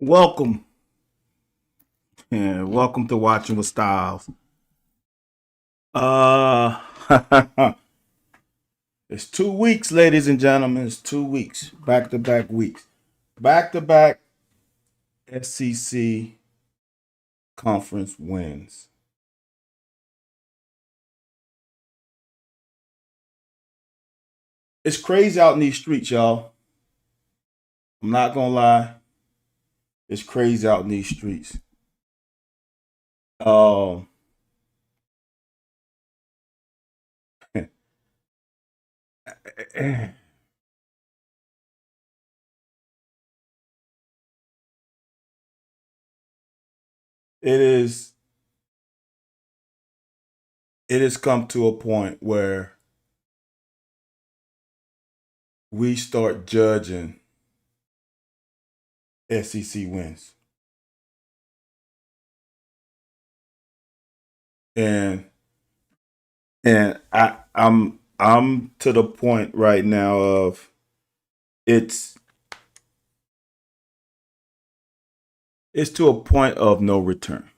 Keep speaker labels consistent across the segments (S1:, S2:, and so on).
S1: Welcome, and welcome to Watching with Styles. Uh, it's 2 weeks, ladies and gentlemen. It's 2 weeks, back to back weeks, back to back SEC conference wins. It's crazy out in these streets, y'all. I'm not gonna lie. It's crazy out in these streets. Um, it is. It has come to a point where we start judging SEC wins, and I'm to the point right now of it's it's to a point of no return.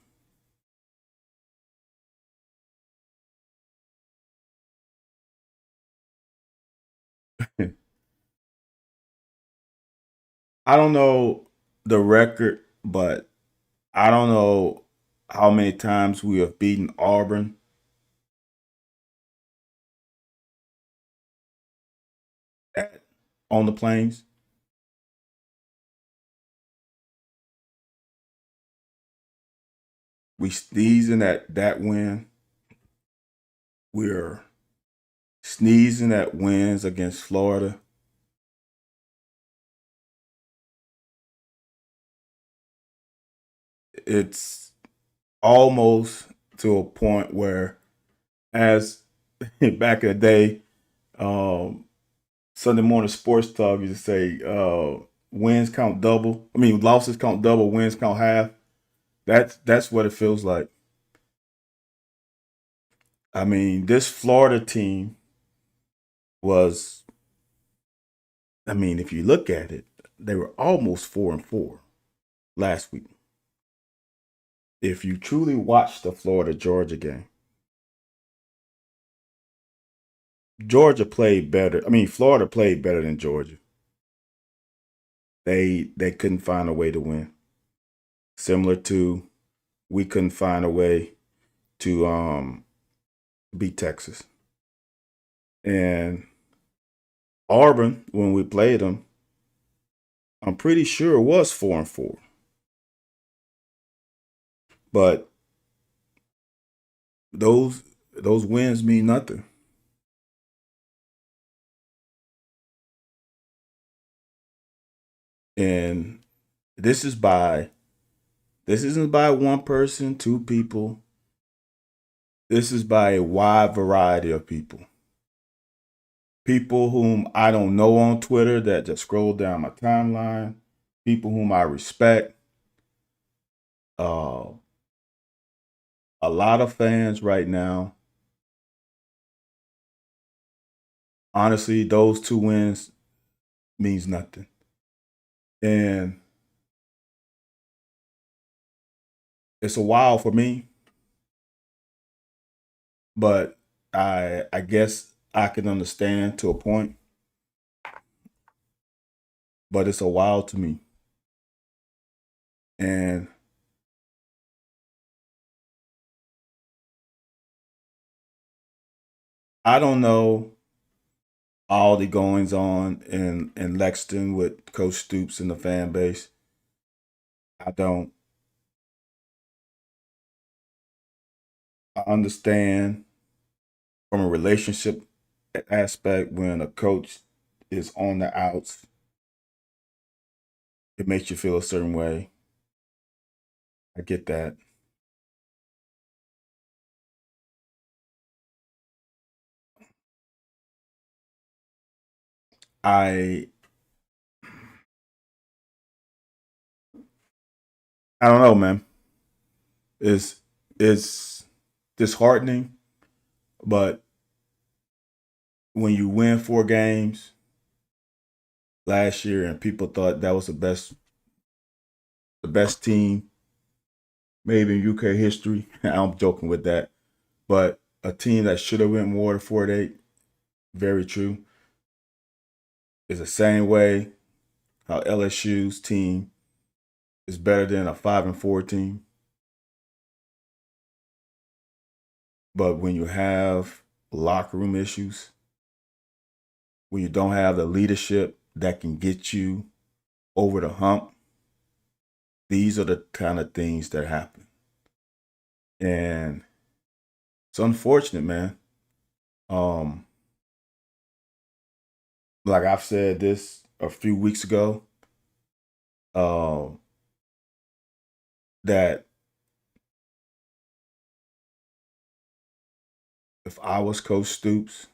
S1: I don't know the record, but I don't know how many times we have beaten Auburn at, on the plains. We sneezing at that win. We're sneezing at wins against Florida. It's almost to a point where, as back in the day, um, Sunday morning sports talk used to say wins count double. I mean losses count double, wins count half. That's what it feels like. I mean, this Florida team was, I mean, if you look at it, they were almost 4-4 last week. If you truly watched the Florida Georgia game, Georgia played better. I mean, Florida played better than Georgia. They couldn't find a way to win. Similar to we couldn't find a way to beat Texas. And Auburn, when we played them, I'm pretty sure it was 4-4. But those those wins mean nothing. And this is by this isn't by one person, two people. This is by a wide variety of people. People whom I don't know on Twitter that just scroll down my timeline. People whom I respect. Uh, a lot of fans right now. Honestly, those two wins means nothing. And it's a while for me, but I guess I can understand to a point, but it's a while to me. And I don't know all the goings on in Lexington with Coach Stoops and the fan base. I don't. I understand from a relationship aspect when a coach is on the outs, it makes you feel a certain way. I get that. I I don't know, man. It's it's disheartening, but when you win 4 games last year and people thought that was the best the best team maybe in UK history. I'm joking with that, but a team that should have went more than 4-8. Very true. It's the same way how LSU's team is better than a 5-4 team. But when you have locker room issues, when you don't have the leadership that can get you over the hump, these are the kind of things that happen. And it's unfortunate, man. Like I've said this a few weeks ago, um, that if I was Coach Stoops,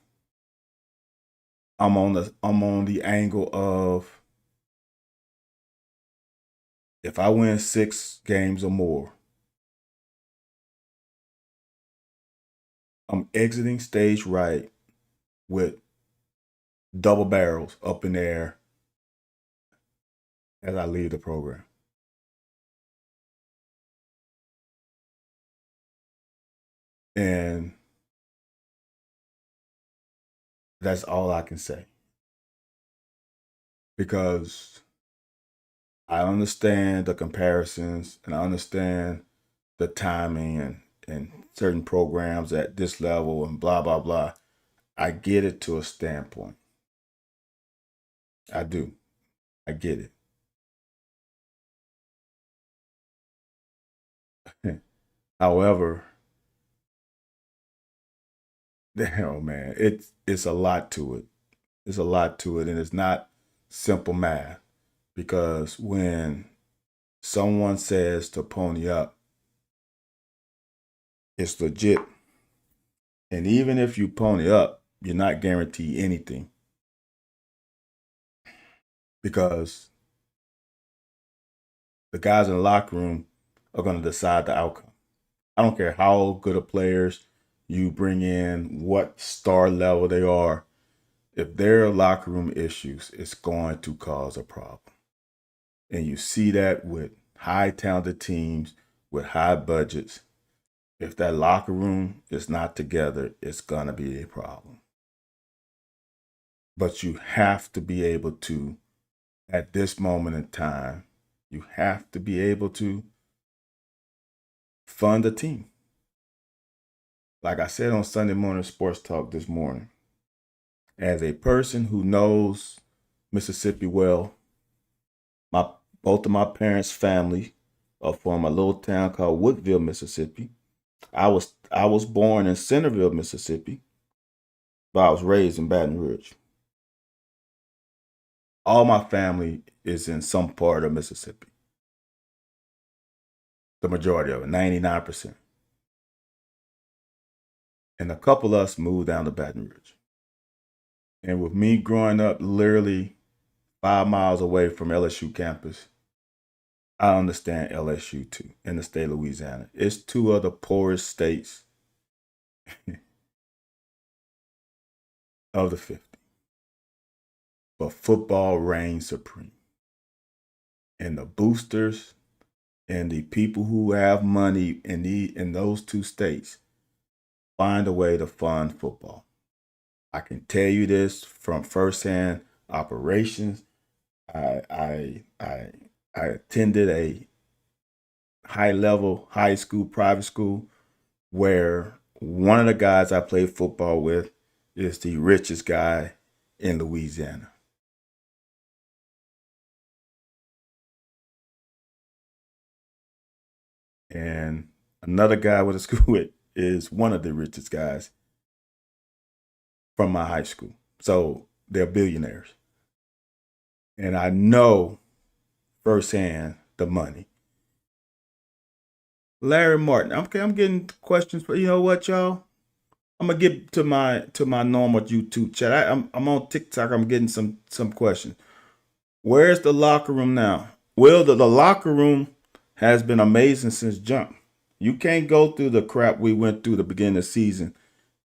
S1: I'm on the angle of if I win 6 games or more, I'm exiting stage right with double barrels up in the air as I leave the program. And that's all I can say. Because I understand the comparisons and I understand the timing and certain programs at this level and blah, blah, blah. I get it to a standpoint. I do. I get it. However, damn man, it's a lot to it. It's a lot to it, and it's not simple math. Because when someone says to pony up, it's legit. And even if you pony up, you're not guaranteed anything. Because the guys in the locker room are going to decide the outcome. I don't care how good of players you bring in, what star level they are. If there are locker room issues, it's going to cause a problem. And you see that with high talented teams with high budgets. If that locker room is not together, it's going to be a problem. But you have to be able to, at this moment in time, you have to be able to fund a team. Like I said on Sunday Morning Sports Talk this morning, as a person who knows Mississippi well, both of my parents' family are from a little town called Woodville, Mississippi. I was born in Centerville, Mississippi, but I was raised in Baton Rouge. All my family is in some part of Mississippi. The majority of it, 99%. And a couple of us moved down to Baton Rouge. And with me growing up literally 5 miles away from LSU campus, I understand LSU too in the state of Louisiana. It's two of the poorest states of the 50. But football reigns supreme. And the boosters and the people who have money in those two states find a way to fund football. I can tell you this from firsthand operations. I attended a high level high school private school where one of the guys I played football with is the richest guy in Louisiana. And another guy with a school with is one of the richest guys from my high school. So they're billionaires. And I know firsthand the money. Larry Martin. Okay, I'm getting questions, but you know what, y'all? I'm gonna get to my normal YouTube chat. I'm on TikTok. I'm getting some questions. Where's the locker room now? Well, the locker room has been amazing since jump. You can't go through the crap we went through the beginning of the season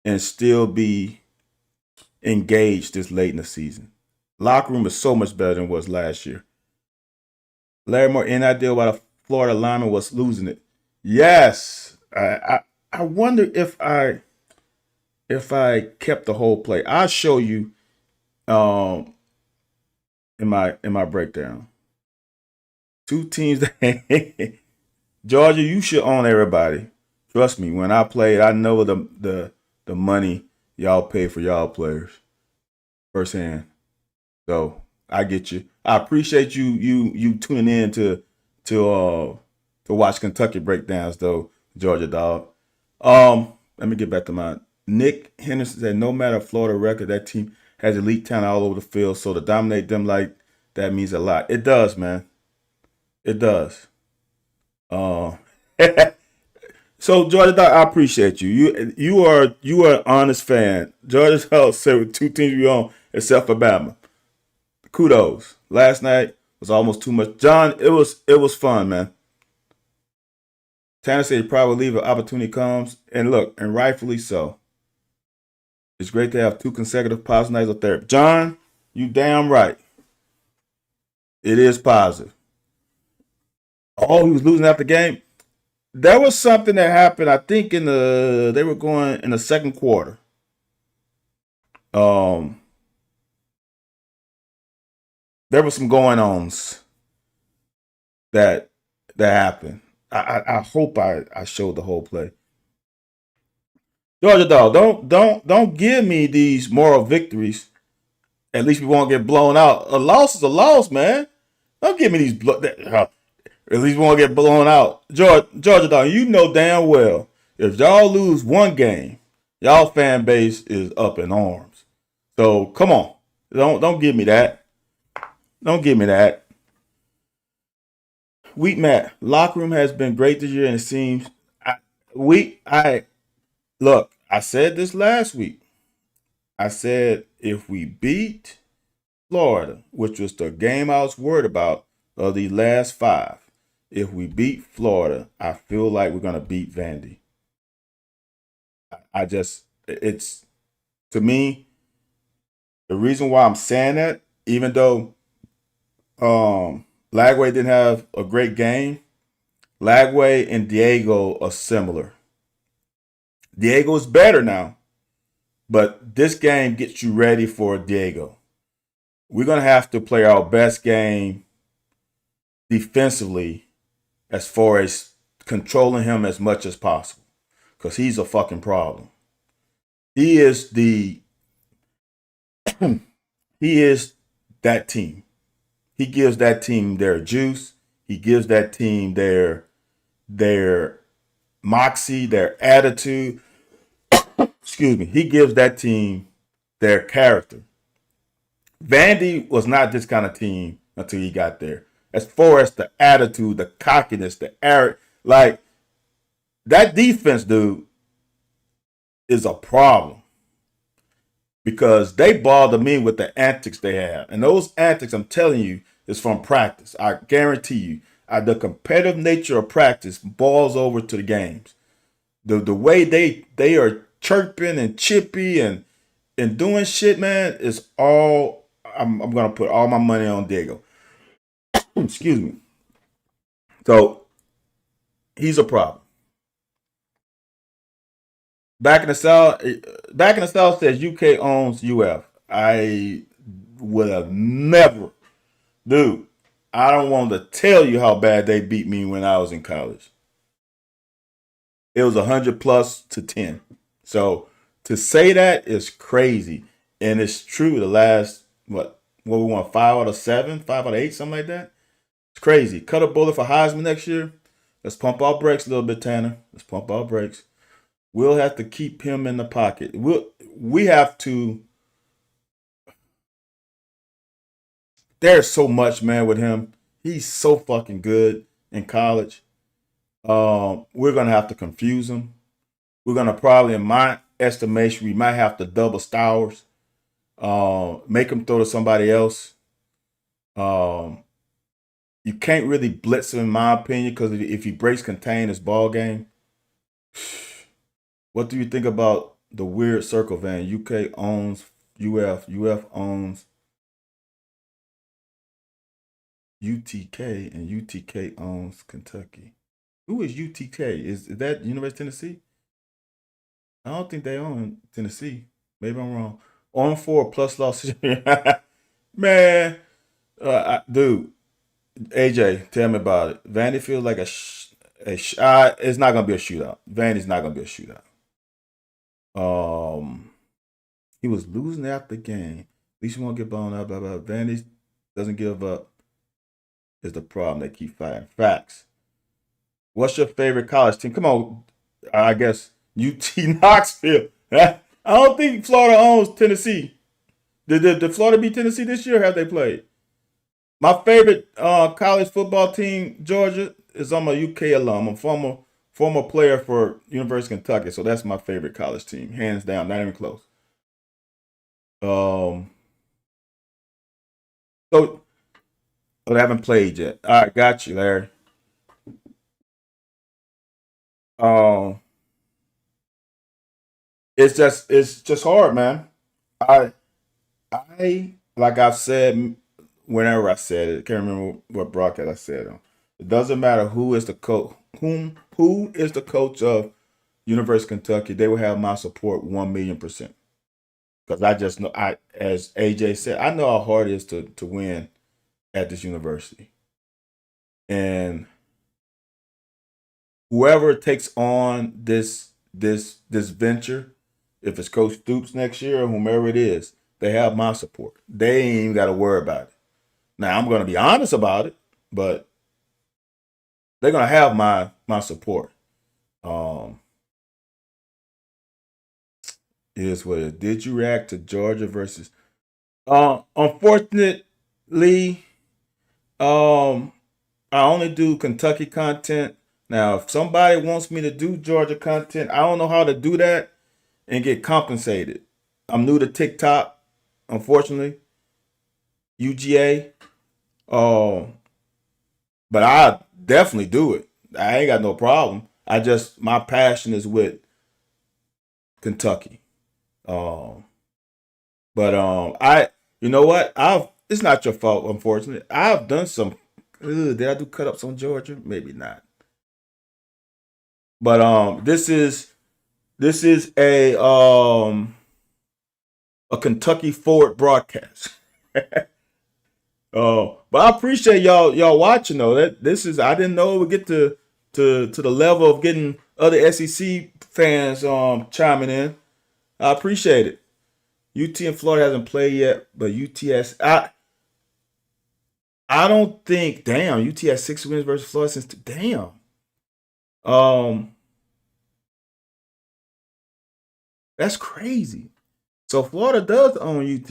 S1: and still be engaged this late in the season. Locker room is so much better than it was last year. Larry Moore, any idea why the Florida lineman was losing it? Yes. I wonder if I kept the whole play. I'll show you um in my breakdown. Two teams that Georgia, you should own everybody. Trust me, when I played, I know the money y'all pay for y'all players firsthand. So I get you. I appreciate you tuning in to watch Kentucky breakdowns though, Georgia dog. Let me get back to mine. Nick Henderson said no matter Florida record, that team has elite talent all over the field. So to dominate them like that means a lot. It does, man. It does. Uh, so Georgia dog, I appreciate you. You are an honest fan. Georgia Health said with two teams we own except for Bama. Kudos. Last night was almost too much. John, it was fun, man. Tanner said he probably leave if opportunity comes. And look, and rightfully so. It's great to have two consecutive positive nights of therapy. John, you damn right. It is positive. Oh, he was losing after the game. There was something that happened, I think they were going in the second quarter. Um there was some going ons that that happened. I hope I showed the whole play. Georgia dog, don't give me these moral victories. At least we won't get blown out. A loss is a loss, man. Don't give me these. At least we won't get blown out. Georgia dog, you know damn well if y'all lose one game, y'all fan base is up in arms. So come on, don't give me that. Don't give me that. Weak Matt, locker room has been great this year, and it seems I look. I said this last week. I said if we beat Florida, which was the game I was worried about of the last five. If we beat Florida, I feel like we're gonna beat Vandy. I just it's to me the reason why I'm saying that, even though Lagway didn't have a great game, Lagway and Diego are similar. Diego is better now, but this game gets you ready for Diego. We're gonna have to play our best game defensively as far as controlling him as much as possible because he's a fucking problem. He is the he is that team. He gives that team their juice. He gives that team their moxie, their attitude. Excuse me. He gives that team their character. Vandy was not this kind of team until he got there. As far as the attitude, the cockiness, the air, like that defense, dude, is a problem because they bother me with the antics they have. And those antics, I'm telling you, is from practice. I guarantee you. The competitive nature of practice balls over to the games. The way they are chirping and chippy and doing shit, man, is all I'm gonna put all my money on Diego. Excuse me. So he's a problem. Back in the South, back in the South says UK owns UF. I would have never, dude. I don't want to tell you how bad they beat me when I was in college. It was 100 plus to 10. So to say that is crazy, and it's true. The last what we won 5 out of 7, 5 out of 8, something like that. It's crazy. Cut a bullet for Heisman next year. Let's pump our brakes a little bit, Tanner. Let's pump our brakes. We'll have to keep him in the pocket. We have to. There's so much, man, with him. He's so fucking good in college. We're gonna have to confuse him. We're gonna probably, in my estimation, we might have to double Stowers. Make him throw to somebody else. Um, you can't really blitz him, in my opinion, because if he breaks contain his ball game. What do you think about the weird circle van? UK owns UF. UF owns UTK, and UTK owns Kentucky. Who is UTK? Is that University of Tennessee? I don't think they own Tennessee. Maybe I'm wrong. On four plus loss. Man, dude, AJ, tell me about it. Vandy feels like it's not gonna be a shootout. Vandy's not gonna be a shootout. Um, he was losing after the game. At least you won't get blown out. Blah blah. Vandy doesn't give up. Is the problem? They keep fighting. Facts. What's your favorite college team? Come on, I guess UT Knoxville. I don't think Florida owns Tennessee. Did Florida beat Tennessee this year? Or have they played? My favorite college football team, Georgia, is I'm a UK alum. I'm a former player for University of Kentucky, so that's my favorite college team, hands down, not even close. Um, so they haven't played yet. All right, got you, Larry. Um, it's just hard, man. I I like I've said whenever I said it, I can't remember what broadcast I said on. It doesn't matter who is the coach, who is the coach of University of Kentucky. They will have my support 1,000,000%. Because I just know, I as AJ said, I know how hard it is to win at this university, and whoever takes on this venture, if it's Coach Stoops next year or whomever it is, they have my support. They ain't even got to worry about it. Now I'm gonna be honest about it, but they're gonna have my support. Um, is what it is. Did you react to Georgia versus? Unfortunately, um, I only do Kentucky content. Now, if somebody wants me to do Georgia content, I don't know how to do that and get compensated. I'm new to TikTok, unfortunately. UGA. But I definitely do it. I ain't got no problem. I just my passion is with Kentucky. Um, but I you know what? I've it's not your fault, unfortunately. I've done some. Did I do cut ups on Georgia? Maybe not. But this is a Kentucky forward broadcast. But I appreciate y'all watching though. That this is I didn't know it would get to the level of getting other SEC fans chiming in. I appreciate it. UT and Florida hasn't played yet, but UTS I don't think damn UT has 6 wins versus Florida since damn. Um that's crazy. So Florida does own UT.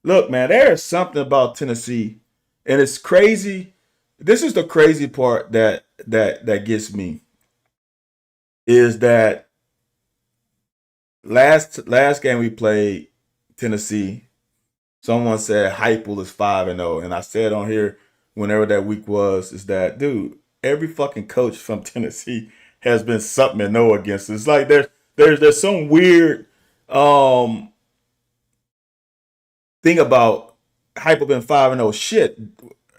S1: Look, man, there is something about Tennessee, and it's crazy. This is the crazy part that gets me is that last game we played Tennessee, someone said Heupel is 5-0, and I said on here whenever that week was is that dude, every fucking coach from Tennessee has been something to know against. It's like there's some weird um thing about Heupel been 5-0. Shit,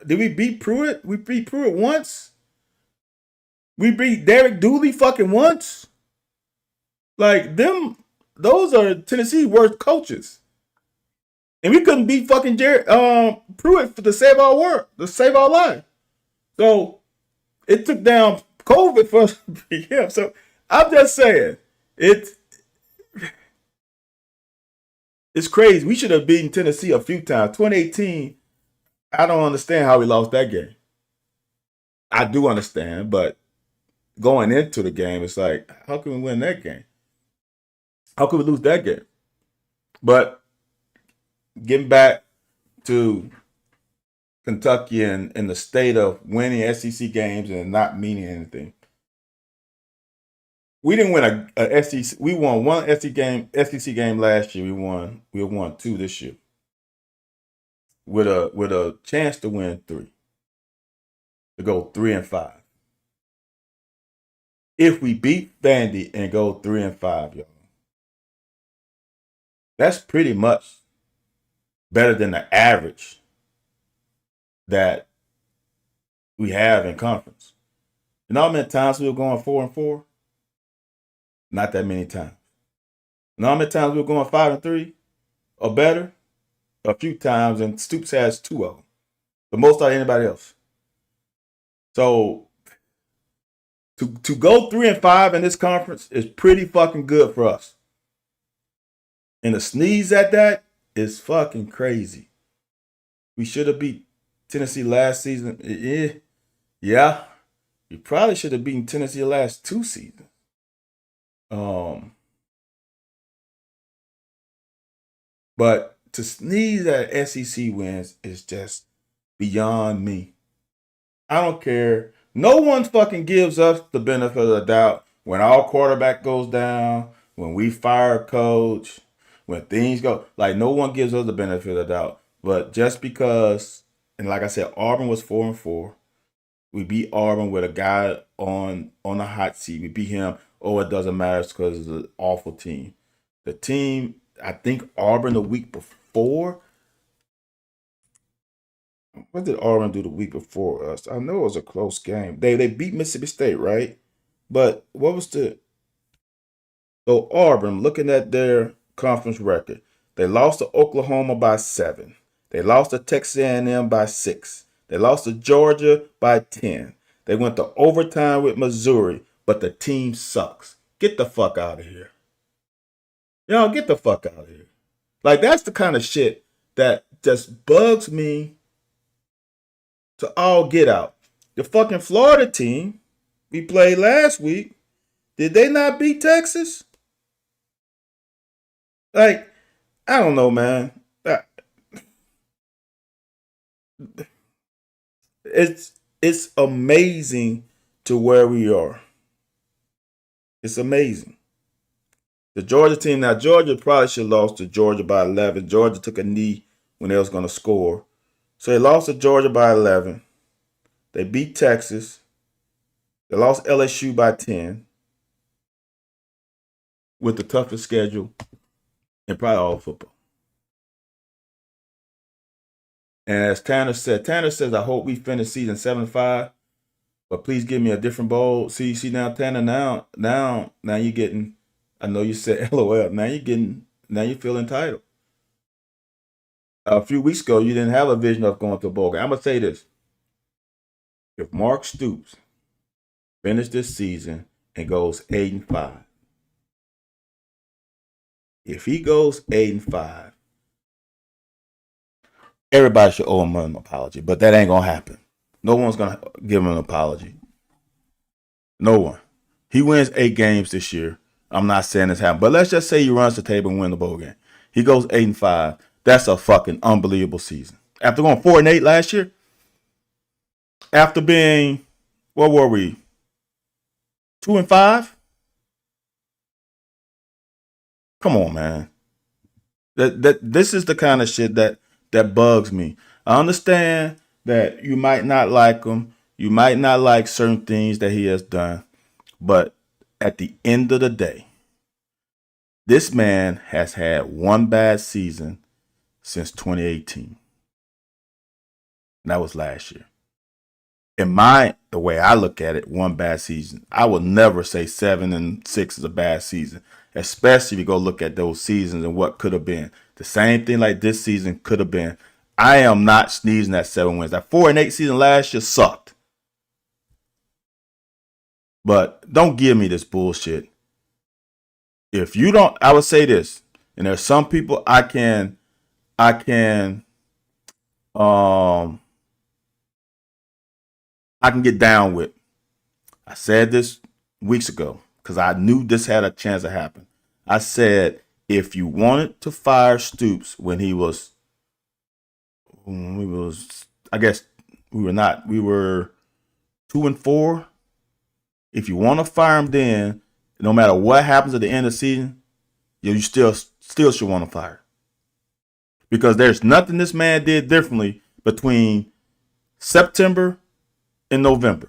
S1: did we beat Pruitt? We beat Pruitt once. We beat Derek Dooley fucking once. Like them, those are Tennessee worst coaches. And we couldn't beat fucking Jared Pruitt to save our work, to save our life. So it took down COVID for us to beat him. So I'm just saying, it's it's crazy. We should have beaten Tennessee a few times. 2018, I don't understand how we lost that game. I do understand, but going into the game, it's like, how can we win that game? How could we lose that game? But getting back to Kentucky and the state of winning SEC games and not meaning anything. We didn't win a SEC. We won one SEC game last year. We won two this year with a chance to win three, to go 3-5. If we beat Vandy and go 3-5, y'all, that's pretty much better than the average that we have in conference. You know how many times we were going 4-4? Not that many times. You know how many times we were going 5-3 or better? A few times, and Stoops has 2 of them, the most out of anybody else. So to go 3-5 in this conference is pretty fucking good for us. And to sneeze at that is fucking crazy. We should have beat Tennessee last season. Yeah. We probably should have beaten Tennessee the last 2 seasons. But to sneeze at SEC wins is just beyond me. I don't care. No one fucking gives us the benefit of the doubt when our quarterback goes down, when we fire a coach, when things go. Like, no one gives us the benefit of the doubt. But just because, and like I said, Auburn was 4-4. We beat Auburn with a guy on the hot seat. We beat him. Oh, it doesn't matter because it's an awful team. The team, I think Auburn the week before. What did Auburn do the week before us? I know it was a close game. They beat Mississippi State, right? But what was the so Auburn, looking at their conference record, they lost to Oklahoma by 7. They lost to Texas A&M by 6. They lost to Georgia by 10. They went to overtime with Missouri, but the team sucks. Get the fuck out of here. Y'all get the fuck out of here. Like, that's the kind of shit that just bugs me to all get out. The fucking Florida team we played last week, did they not beat Texas? Like, I don't know, man. It's amazing to where we are. It's amazing. The Georgia team, now Georgia probably should have lost to Georgia by 11. Georgia took a knee when they was going to score. So they lost to Georgia by 11. They beat Texas. They lost LSU by 10 with the toughest schedule in probably all football. And as Tanner says, I hope we finish season 7-5, but please give me a different bowl. See now, Tanner, now you're getting, I know you said LOL, now you feel entitled. A few weeks ago, you didn't have a vision of going to a bowl game. I'm going to say this. If Mark Stoops finishes this season and goes 8-5, if he goes 8-5, everybody should owe him an apology, but that ain't gonna happen. No one's gonna give him an apology. No one. He wins 8 games this year. I'm not saying this happened, but let's just say he runs the table and win the bowl game. He goes 8-5. That's a fucking unbelievable season. After going 4-8 last year, after being, what were we? 2-5. Come on, man. This is the kind of shit that bugs me. I understand that you might not like him. You might not like certain things that he has done. But at the end of the day, this man has had one bad season since 2018. And that was last year. The way I look at it, one bad season. I will never say 7-6 is a bad season, especially if you go look at those seasons and what could have been. The same thing like this season could have been. I am not sneezing at 7 wins. That 4-8 season last year sucked. But don't give me this bullshit. If you don't, I would say this, and there's some people I can get down with. I said this weeks ago because I knew this had a chance to happen. I said, if you wanted to fire Stoops when I guess we were not, we were 2-4. If you want to fire him then, no matter what happens at the end of the season, you still should want to fire. Because there's nothing this man did differently between September and November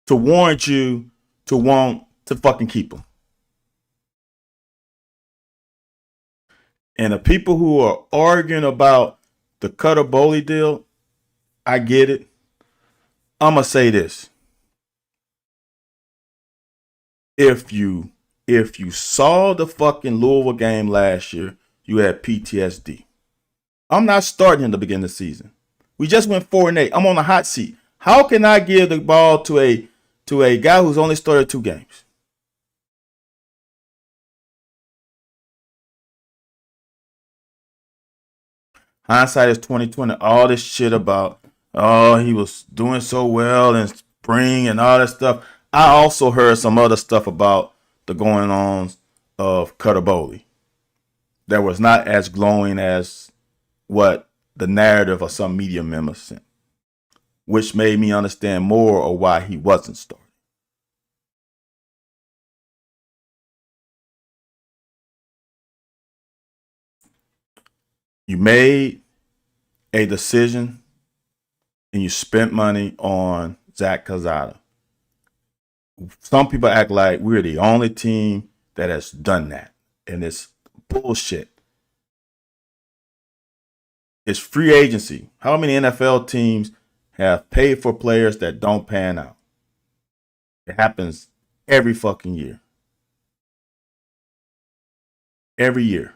S1: to warrant you to want to fucking keep him. And the people who are arguing about the Cutter Boley deal, I get it. I'm gonna say this: if you saw the fucking Louisville game last year, you had PTSD. I'm not starting in the beginning of the season. We just went 4-8. I'm on the hot seat. How can I give the ball to a guy who's only started 2 games? Hindsight is 2020. All this shit about he was doing so well in spring and all that stuff. I also heard some other stuff about the going on of Cutter Bowley that was not as glowing as what the narrative of some media members sent, which made me understand more of why he wasn't starting. You made a decision and you spent money on Zach Calzada. Some people act like we're the only team that has done that, and it's bullshit. It's free agency. How many NFL teams have paid for players that don't pan out? It happens every fucking year. Every year.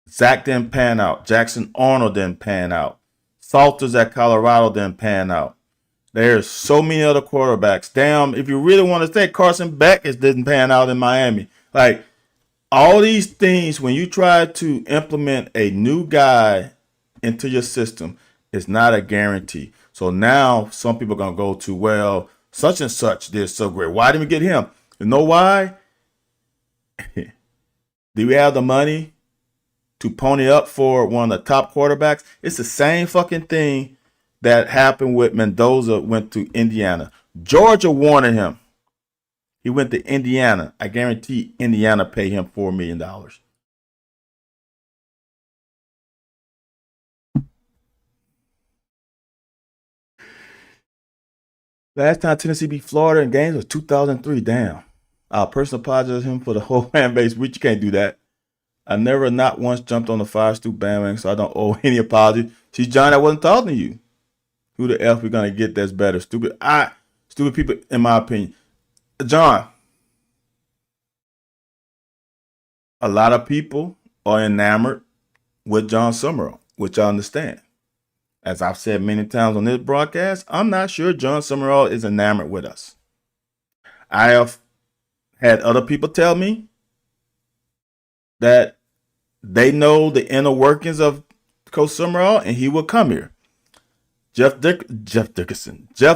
S1: Zach didn't pan out. Jackson Arnold didn't pan out. Salters at Colorado didn't pan out. There's so many other quarterbacks. Damn, if you really want to say Carson Beck didn't pan out in Miami. Like, all these things, when you try to implement a new guy into your system, it's not a guarantee. So now some people are going to go to, well, such and such did so great. Why didn't we get him? You know why? Do we have the money to pony up for one of the top quarterbacks? It's the same fucking thing that happened with Mendoza went to Indiana. Georgia wanted him. He went to Indiana. I guarantee Indiana paid him $4 million. Last time Tennessee beat Florida in games was 2003. Damn. I'll personally apologize to him for the whole fan base, which you can't do that. I never not once jumped on the Fire Stoop bandwagon, so I don't owe any apology. See, John, I wasn't talking to you. Who the F we gonna get that's better? Stupid people, in my opinion. John, a lot of people are enamored with John Summerall, which I understand. As I've said many times on this broadcast, I'm not sure John Summerall is enamored with us. I have had other people tell me that they know the inner workings of Coach Summerall and he will come here. Jeff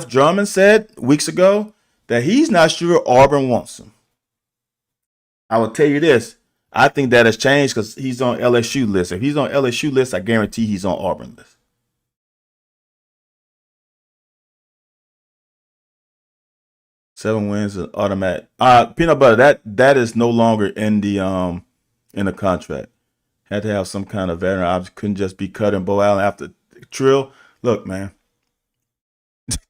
S1: Drummond said weeks ago that he's not sure Auburn wants him. I will tell you this. I think that has changed because he's on LSU list. If he's on LSU list, I guarantee he's on Auburn list. 7 wins is automatic. Peanut butter. That is no longer in the contract. Had to have some kind of veteran option. Couldn't just be cutting Bo Allen after Trill. Look, man.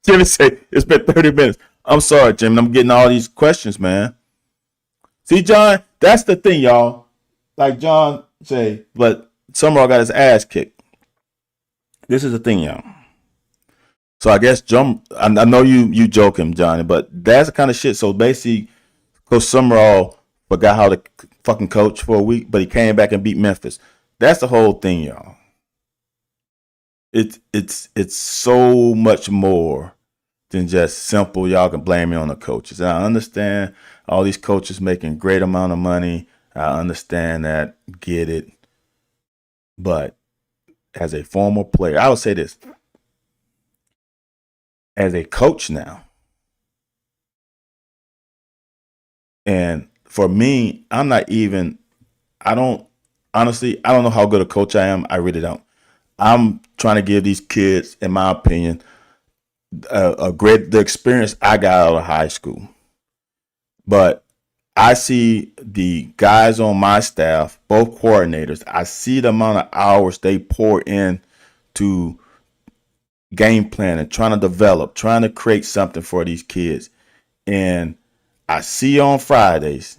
S1: Jimmy said it's been 30 minutes. I'm sorry, Jimmy. I'm getting all these questions, man. See, John, that's the thing, y'all. Like John say, but Summerall got his ass kicked. This is the thing, y'all. So I guess John, I know you joking, Johnny, but that's the kind of shit. So basically, Coach Summerall forgot how to fucking coach for a week, but he came back and beat Memphis. That's the whole thing, y'all. It's so much more than just simple. Y'all can blame me on the coaches. And I understand all these coaches making great amount of money. I understand that, get it. But as a former player, I would say this. As a coach now, and for me, I don't, honestly, I don't know how good a coach I am. I really don't. I'm trying to give these kids, in my opinion, the experience I got out of high school. But I see the guys on my staff, both coordinators, I see the amount of hours they pour in to game planning, trying to develop, trying to create something for these kids. And I see on Fridays,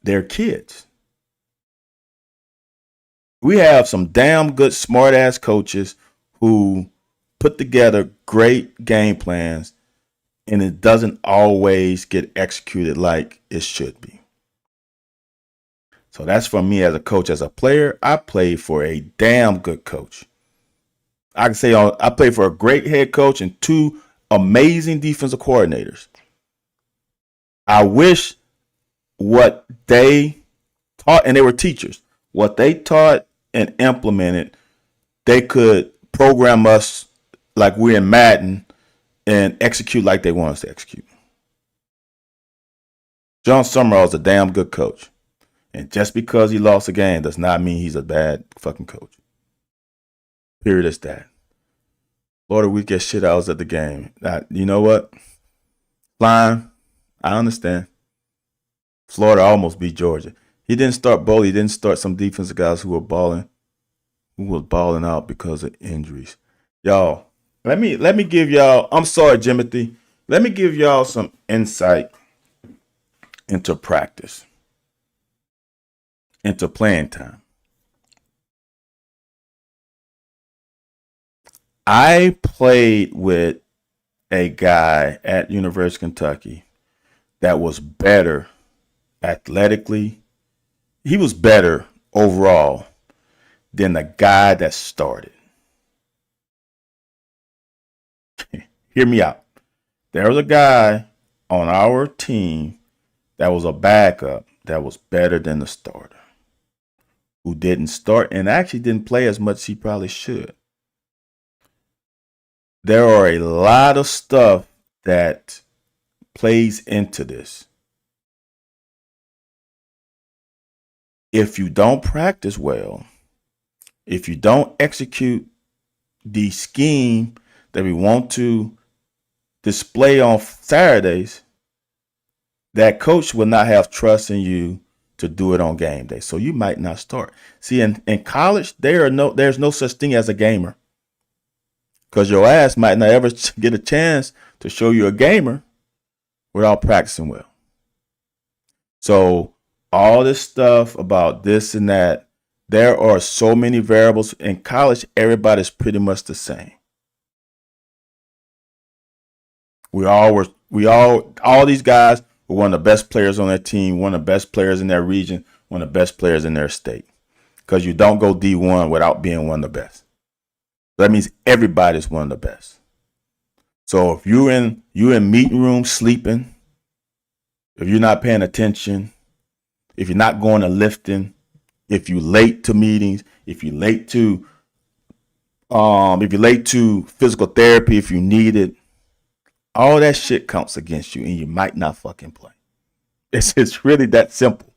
S1: they're kids. We have some damn good, smart ass coaches who put together great game plans, and it doesn't always get executed like it should be. So that's for me as a coach. As a player, I played for a damn good coach. I can say I played for a great head coach and two amazing defensive coordinators. I wish what they taught, and they were teachers, what they taught and implemented, they could program us like we're in Madden and execute like they want us to execute. John Summerall is a damn good coach. And just because he lost a game does not mean he's a bad fucking coach. Period is that. Florida, we get shit outs at the game. Now, you know what? Flying, I understand. Florida almost beat Georgia. He didn't start Bowley. He didn't start some defensive guys who was balling out because of injuries. Y'all, let me give y'all. I'm sorry, Jimothy. Let me give y'all some insight into practice, into playing time. I played with a guy at University of Kentucky that was better athletically. He was better overall than the guy that started. Hear me out. There was a guy on our team that was a backup that was better than the starter, who didn't start and actually didn't play as much as he probably should. There are a lot of stuff that plays into this. If you don't practice well, if you don't execute the scheme that we want to display on Saturdays, that coach will not have trust in you to do it on game day. So you might not start. See, in college, there's no such thing as a gamer. Because your ass might not ever get a chance to show you a gamer without practicing well. So all this stuff about this and that, there are so many variables. In college, everybody's pretty much the same. All these guys were one of the best players on their team, one of the best players in their region, one of the best players in their state. Because you don't go D1 without being one of the best. That means everybody's one of the best. So if you're in meeting rooms sleeping, if you're not paying attention, if you're not going to lifting, if you're late to meetings, if you're late to physical therapy, if you need it, all that shit counts against you, and you might not fucking play. It's really that simple.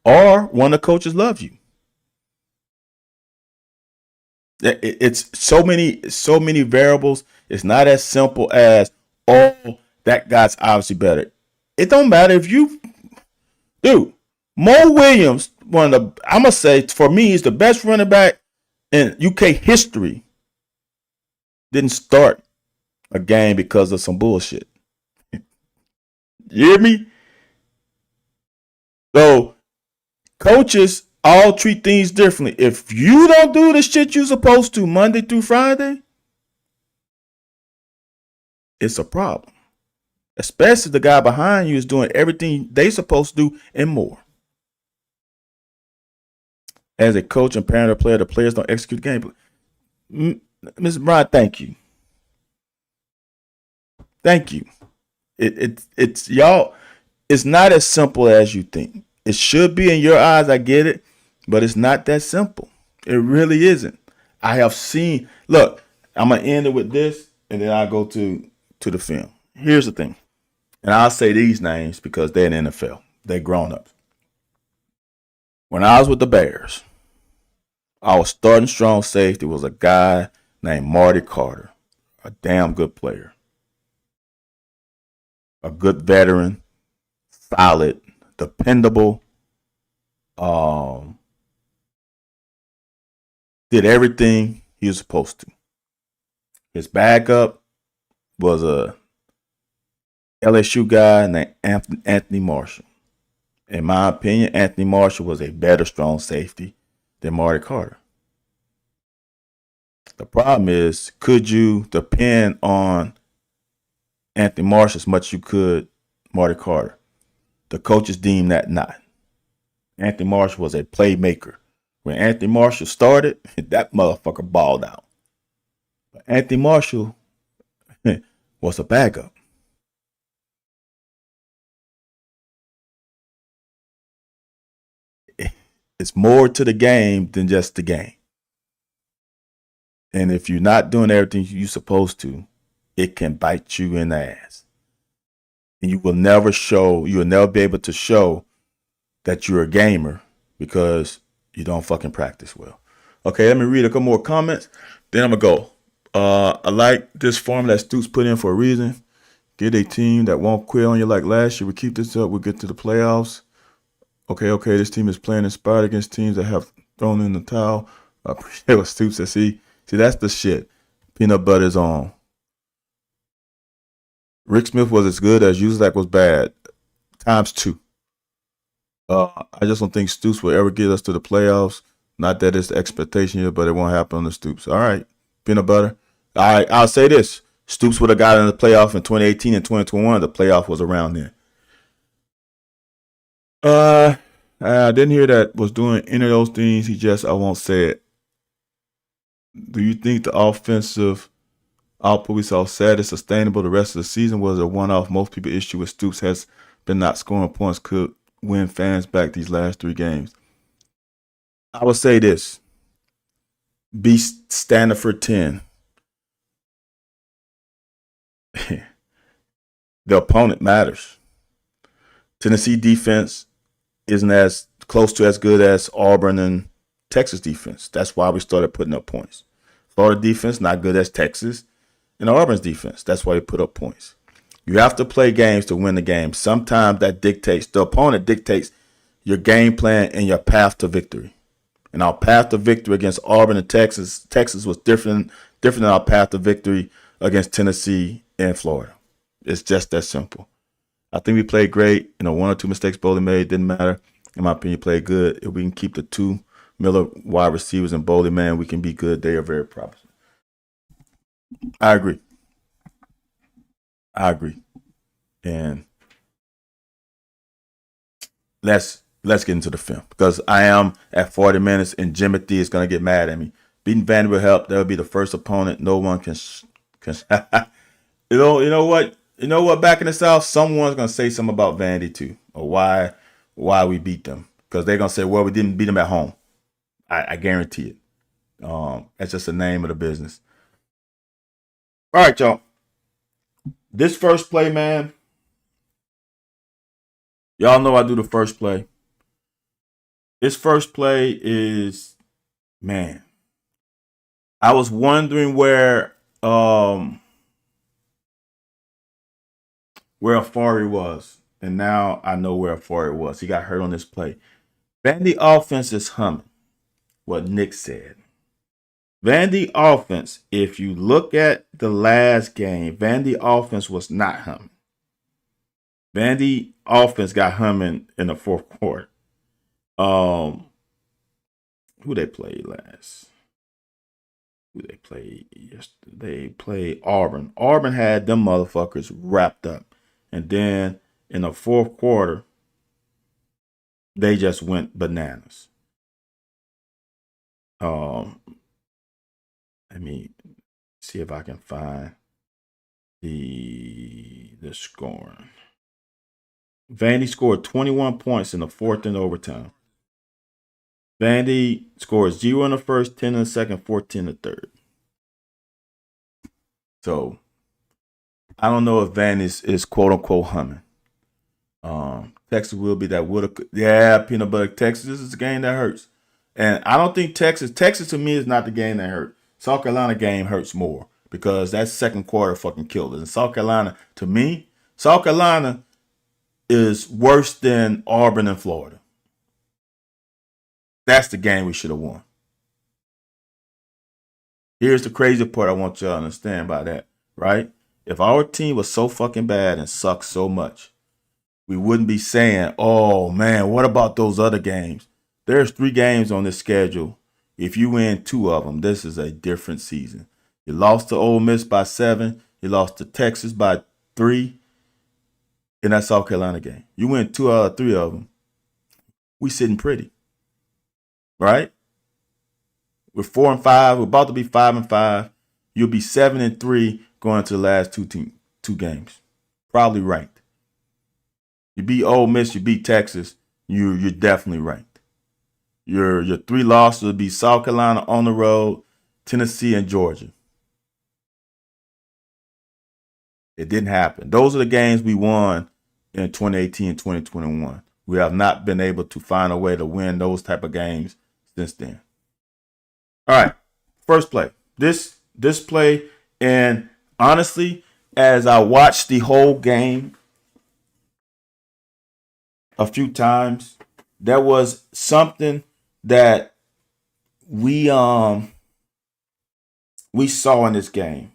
S1: Or one of the coaches loves you. It's so many variables. It's not as simple as, oh, that guy's obviously better. It don't matter if you, dude. Mo Williams, I'm gonna say for me, he's the best running back in UK history. Didn't start a game because of some bullshit. You hear me? So coaches all treat things differently. If you don't do the shit you're supposed to Monday through Friday, it's a problem. Especially the guy behind you is doing everything they supposed to do and more. As a coach and parent or player, the players don't execute the game. Mr. Brian, thank you. Thank you. It's y'all. It's not as simple as you think. It should be in your eyes. I get it, but it's not that simple. It really isn't. I have seen. Look, I'm gonna end it with this, and then I'll go to the film. Here's the thing, and I'll say these names because they're in the NFL. They're grown ups. When I was with the Bears, our starting strong safety was a guy named Marty Carter, a damn good player, a good veteran, solid, dependable. Did everything he was supposed to. His backup was a LSU guy named Anthony Marshall. In my opinion, Anthony Marshall was a better strong safety than Marty Carter. The problem is, could you depend on Anthony Marshall as much as you could Marty Carter? The coaches deemed that not. Anthony Marshall was a playmaker. When Anthony Marshall started, that motherfucker balled out. But Anthony Marshall was a backup. It's more to the game than just the game. And if you're not doing everything you're supposed to, it can bite you in the ass. And you will never be able to show that you're a gamer because you don't fucking practice well. Okay, let me read a couple more comments. Then I'm going to go. I like this formula that Stoops put in for a reason. Get a team that won't quit on you like last year. We keep this up, we'll get to the playoffs. Okay, this team is playing inspired against teams that have thrown in the towel. I appreciate what Stoops said. See, that's the shit. Peanut butter's on. Rick Smith was as good as Uselak was bad. ×2. I just don't think Stoops will ever get us to the playoffs. Not that it's the expectation here, but it won't happen on the Stoops. All right, peanut butter. All right, I'll say this. Stoops would have got in the playoff in 2018 and 2021. The playoff was around then. I didn't hear that was doing any of those things. I won't say it. Do you think the offensive output we saw Saturday is sustainable the rest of the season? Was a one-off? Most people issue with Stoops has been not scoring points could win fans back these last 3 games. I would say this. Be standard for 10. The opponent matters. Tennessee defense isn't as close to as good as Auburn and Texas defense. That's why we started putting up points. Florida defense not good as Texas and Auburn's defense. That's why they put up points. You have to play games to win the game. Sometimes that dictates, the opponent dictates your game plan and your path to victory. And our path to victory against Auburn and Texas was different than our path to victory against Tennessee and Florida. It's just that simple. I think we played great. 1 or 2 mistakes Boley made didn't matter. In my opinion, played good. If we can keep the 2 Miller wide receivers and Boley, man, we can be good. They are very promising. I agree. And let's get into the film because I am at 40 minutes and Jimothy is going to get mad at me. Beating Vanderbilt helped. That'll be the first opponent. No one can. You know what? Back in the South, someone's going to say something about Vandy too, or why we beat them, because they're going to say, well, we didn't beat them at home. I guarantee it. That's just the name of the business. All right, y'all. This first play, man. Y'all know I do the first play. This first play is, man. I was wondering where Afari was, and now I know where Afari was. He got hurt on this play. Vandy offense is humming. What Nick said. Vandy offense, if you look at the last game, Vandy offense was not humming. Vandy offense got humming in the fourth quarter. Who they played last? Who they played yesterday? They played Auburn. Auburn had them motherfuckers wrapped up. And then in the fourth quarter, they just went bananas. Let me see if I can find the scoring. Vandy scored 21 points in the fourth and overtime. Vandy scores 0 in the first, 10 in the second, 14 in the third. So I don't know if Vandy is quote unquote humming. Texas will be that woulda. Yeah, peanut butter. Texas is a game that hurts. And I don't think Texas to me is not the game that hurt. South Carolina game hurts more because that second quarter fucking killed us. And South Carolina, to me, South Carolina is worse than Auburn and Florida. That's the game we should have won. Here's the crazy part I want y'all to understand about that, right? If our team was so fucking bad and sucked so much, we wouldn't be saying, oh man, what about those other games? There's 3 games on this schedule. If you win 2 of them, this is a different season. You lost to Ole Miss by 7. You lost to Texas by 3 in that South Carolina game. You win 2 out of 3 of them. We sitting pretty, right? We're 4-5. We're about to be 5-5. You'll be 7-3 going to the last 2 games. Probably ranked. You beat Ole Miss. You beat Texas. You're definitely ranked. Your 3 losses will be South Carolina on the road, Tennessee, and Georgia. It didn't happen. Those are the games we won in 2018 and 2021. We have not been able to find a way to win those type of games since then. All right, first play. This play, and honestly, as I watched the whole game a few times, there was something that we saw in this game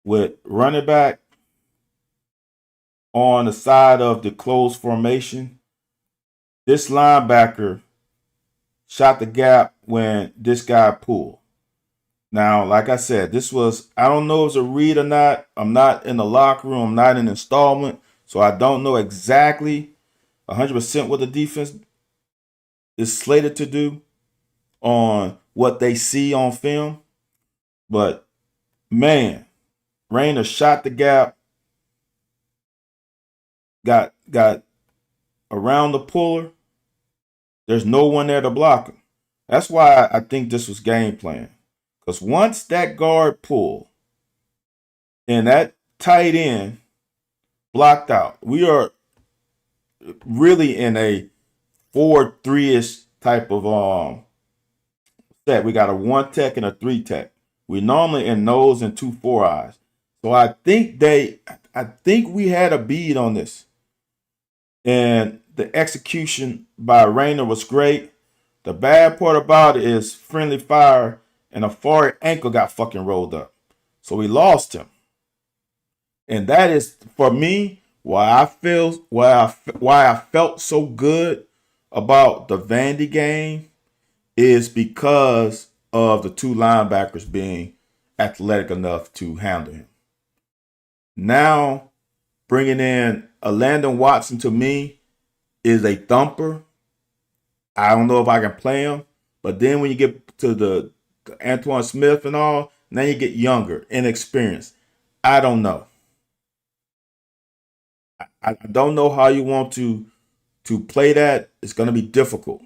S1: with running back on the side of the closed formation. This linebacker shot the gap when this guy pulled. Now, like I said, this was, I don't know if it's a read or not. I'm not in the locker room. I'm not in installment. So I don't know exactly 100% what the defense is slated to do on what they see on film. But, man, Rayner shot the gap, got around the puller. There's no one there to block him. That's why I think this was game plan. Because once that guard pulled and that tight end blocked out, we are really in a 4-3-ish type of set. We got a 1 tech and a 3 tech. We normally in nose and 2 4-eyes. So I think we had a bead on this. And the execution by Rayner was great. The bad part about it is friendly fire and a far ankle got fucking rolled up. So we lost him. And that is, for me, why I felt so good about the Vandy game is because of the 2 linebackers being athletic enough to handle him. Now, bringing in a Landon Watson to me is a thumper. I don't know if I can play him. But then when you get to the Antoine Smith and all, now you get younger, inexperienced. I don't know. I don't know how you want to play that. It's going to be difficult.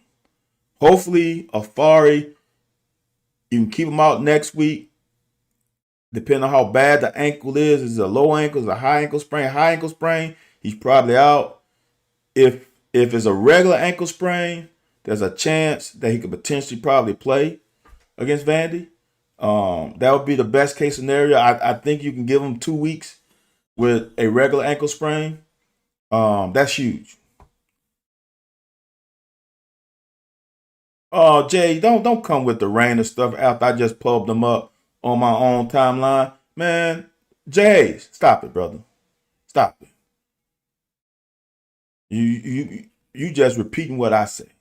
S1: Hopefully, Afari, you can keep him out next week. Depending on how bad the ankle is it a low ankle, is it a high ankle sprain? High ankle sprain, he's probably out. If it's a regular ankle sprain, there's a chance that he could potentially probably play against Vandy. That would be the best case scenario. I think you can give him 2 weeks with a regular ankle sprain. That's huge. Oh, Jay, don't come with the Rayner stuff after I just pulled them up on my own timeline. Man, Jay, stop it, brother. Stop it. You just repeating what I say.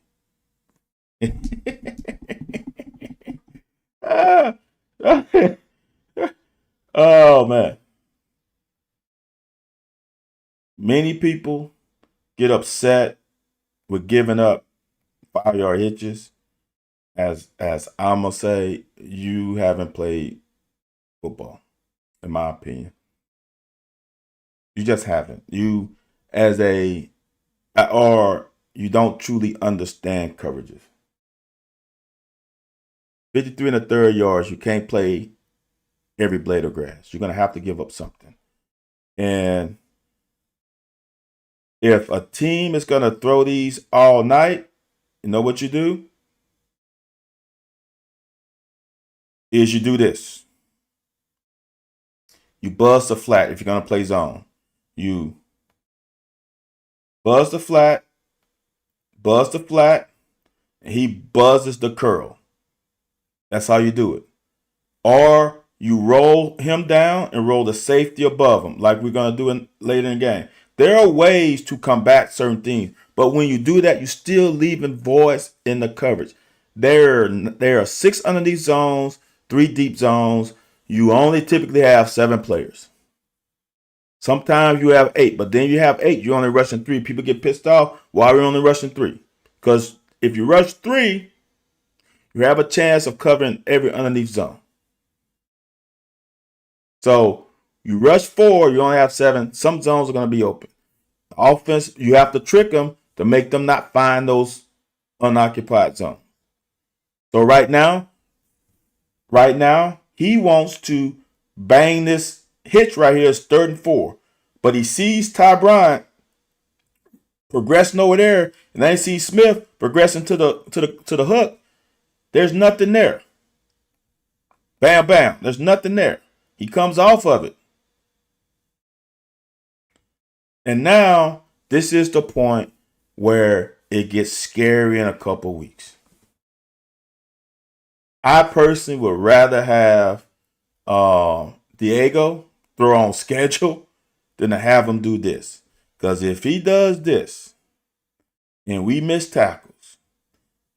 S1: Oh man. Many people get upset with giving up 5-yard hitches. As I'm gonna say, you haven't played football, in my opinion. You just haven't. You or you don't truly understand coverages. 53 1/3 yards, you can't play every blade of grass. You're gonna have to give up something. And if a team is gonna throw these all night, you know what you do? Is you do this. You buzz the flat if you're going to play zone. You buzz the flat, and he buzzes the curl. That's how you do it. Or you roll him down and roll the safety above him, like we're going to do later in the game. There are ways to combat certain things, but when you do that, you're still leaving voids in the coverage. There are 6 underneath zones, 3 deep zones. You only typically have 7 players. Sometimes you have 8, but then you have 8. You're only rushing 3. People get pissed off. Why are we only rushing 3? Because if you rush 3, you have a chance of covering every underneath zone. So you rush 4, you only have 7. Some zones are going to be open. The offense, you have to trick them to make them not find those unoccupied zones. So right now, he wants to bang this hitch right here. It's 3rd and 4, but he sees Ty Bryant progressing over there, and then he sees Smith progressing to the hook. There's nothing there. Bam, bam. There's nothing there. He comes off of it. And now this is the point where it gets scary in a couple weeks. I personally would rather have Diego throw on schedule than to have him do this. Because if he does this and we miss tackles,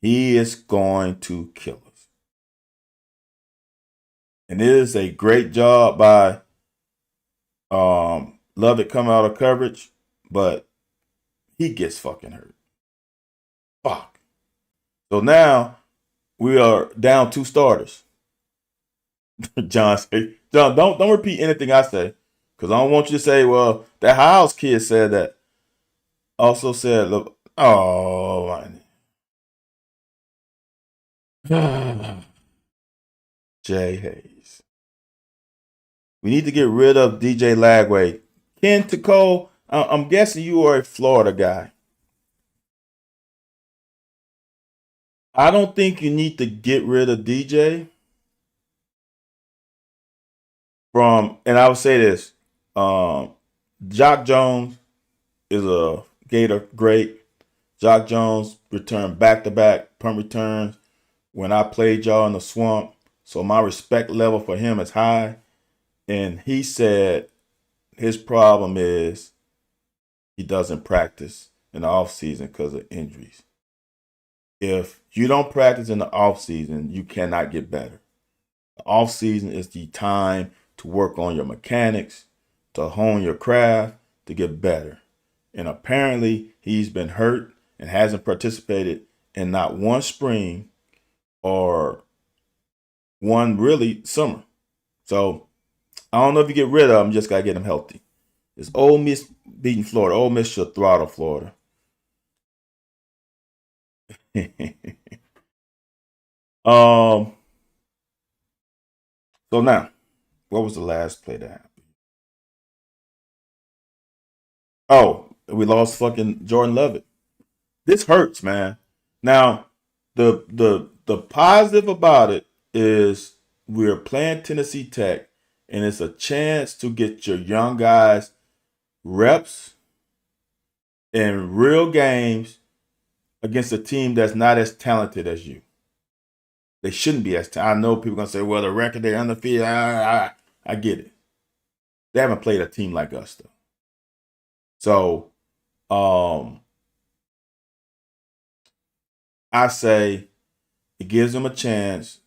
S1: he is going to kill us. And it is a great job by Lovett coming out of coverage, but he gets fucking hurt. Fuck. So now we are down 2 starters. John say, John, don't repeat anything I say, because I don't want you to say, well, that Hiles kid said that. Also said, look, oh, Jay Hayes. We need to get rid of DJ Lagway. Ken Tacole, I'm guessing you are a Florida guy. I don't think you need to get rid of DJ and I would say this, Jock Jones is a Gator great. Jock Jones returned back-to-back punt returns when I played y'all in the swamp. So my respect level for him is high. And he said his problem is he doesn't practice in the offseason because of injuries. If you don't practice in the offseason, you cannot get better. The offseason is the time to work on your mechanics, to hone your craft, to get better. And apparently he's been hurt and hasn't participated in not one spring or one really summer. So I don't know if you get rid of him, just gotta get him healthy. It's Ole Miss beating Florida. Ole Miss should throttle Florida. um. So now, what was the last play that happened? Oh, we lost fucking Jordan Lovett. This hurts, man. Now, the positive about it is we're playing Tennessee Tech, and it's a chance to get your young guys reps in real games against a team that's not as talented as you. They shouldn't be as talented. I know people are gonna say, "Well, the record they're undefeated." I get it. They haven't played a team like us though. So, I say it gives them a chance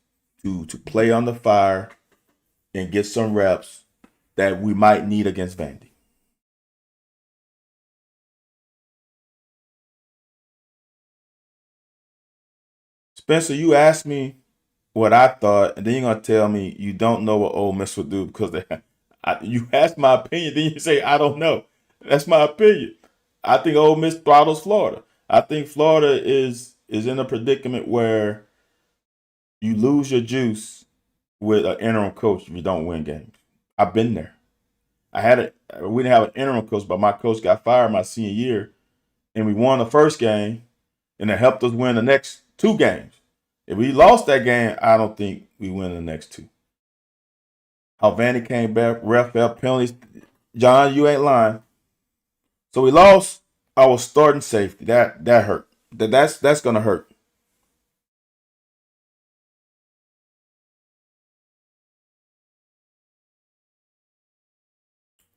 S1: to play on the fire and get some reps that we might need against Vandy. Spencer, you asked me what I thought, and then you're gonna tell me you don't know what Ole Miss would do because you asked my opinion, then you say I don't know. That's my opinion. I think Ole Miss throttles Florida. I think Florida is in a predicament where you lose your juice with an interim coach if you don't win games. I've been there. We didn't have an interim coach, but my coach got fired my senior year, and we won the first game, and it helped us win the next 2 games. If we lost that game, I don't think we win the next 2. How Vandy came back, ref felt penalties. John, you ain't lying. So we lost our starting safety. That hurt. That's gonna hurt.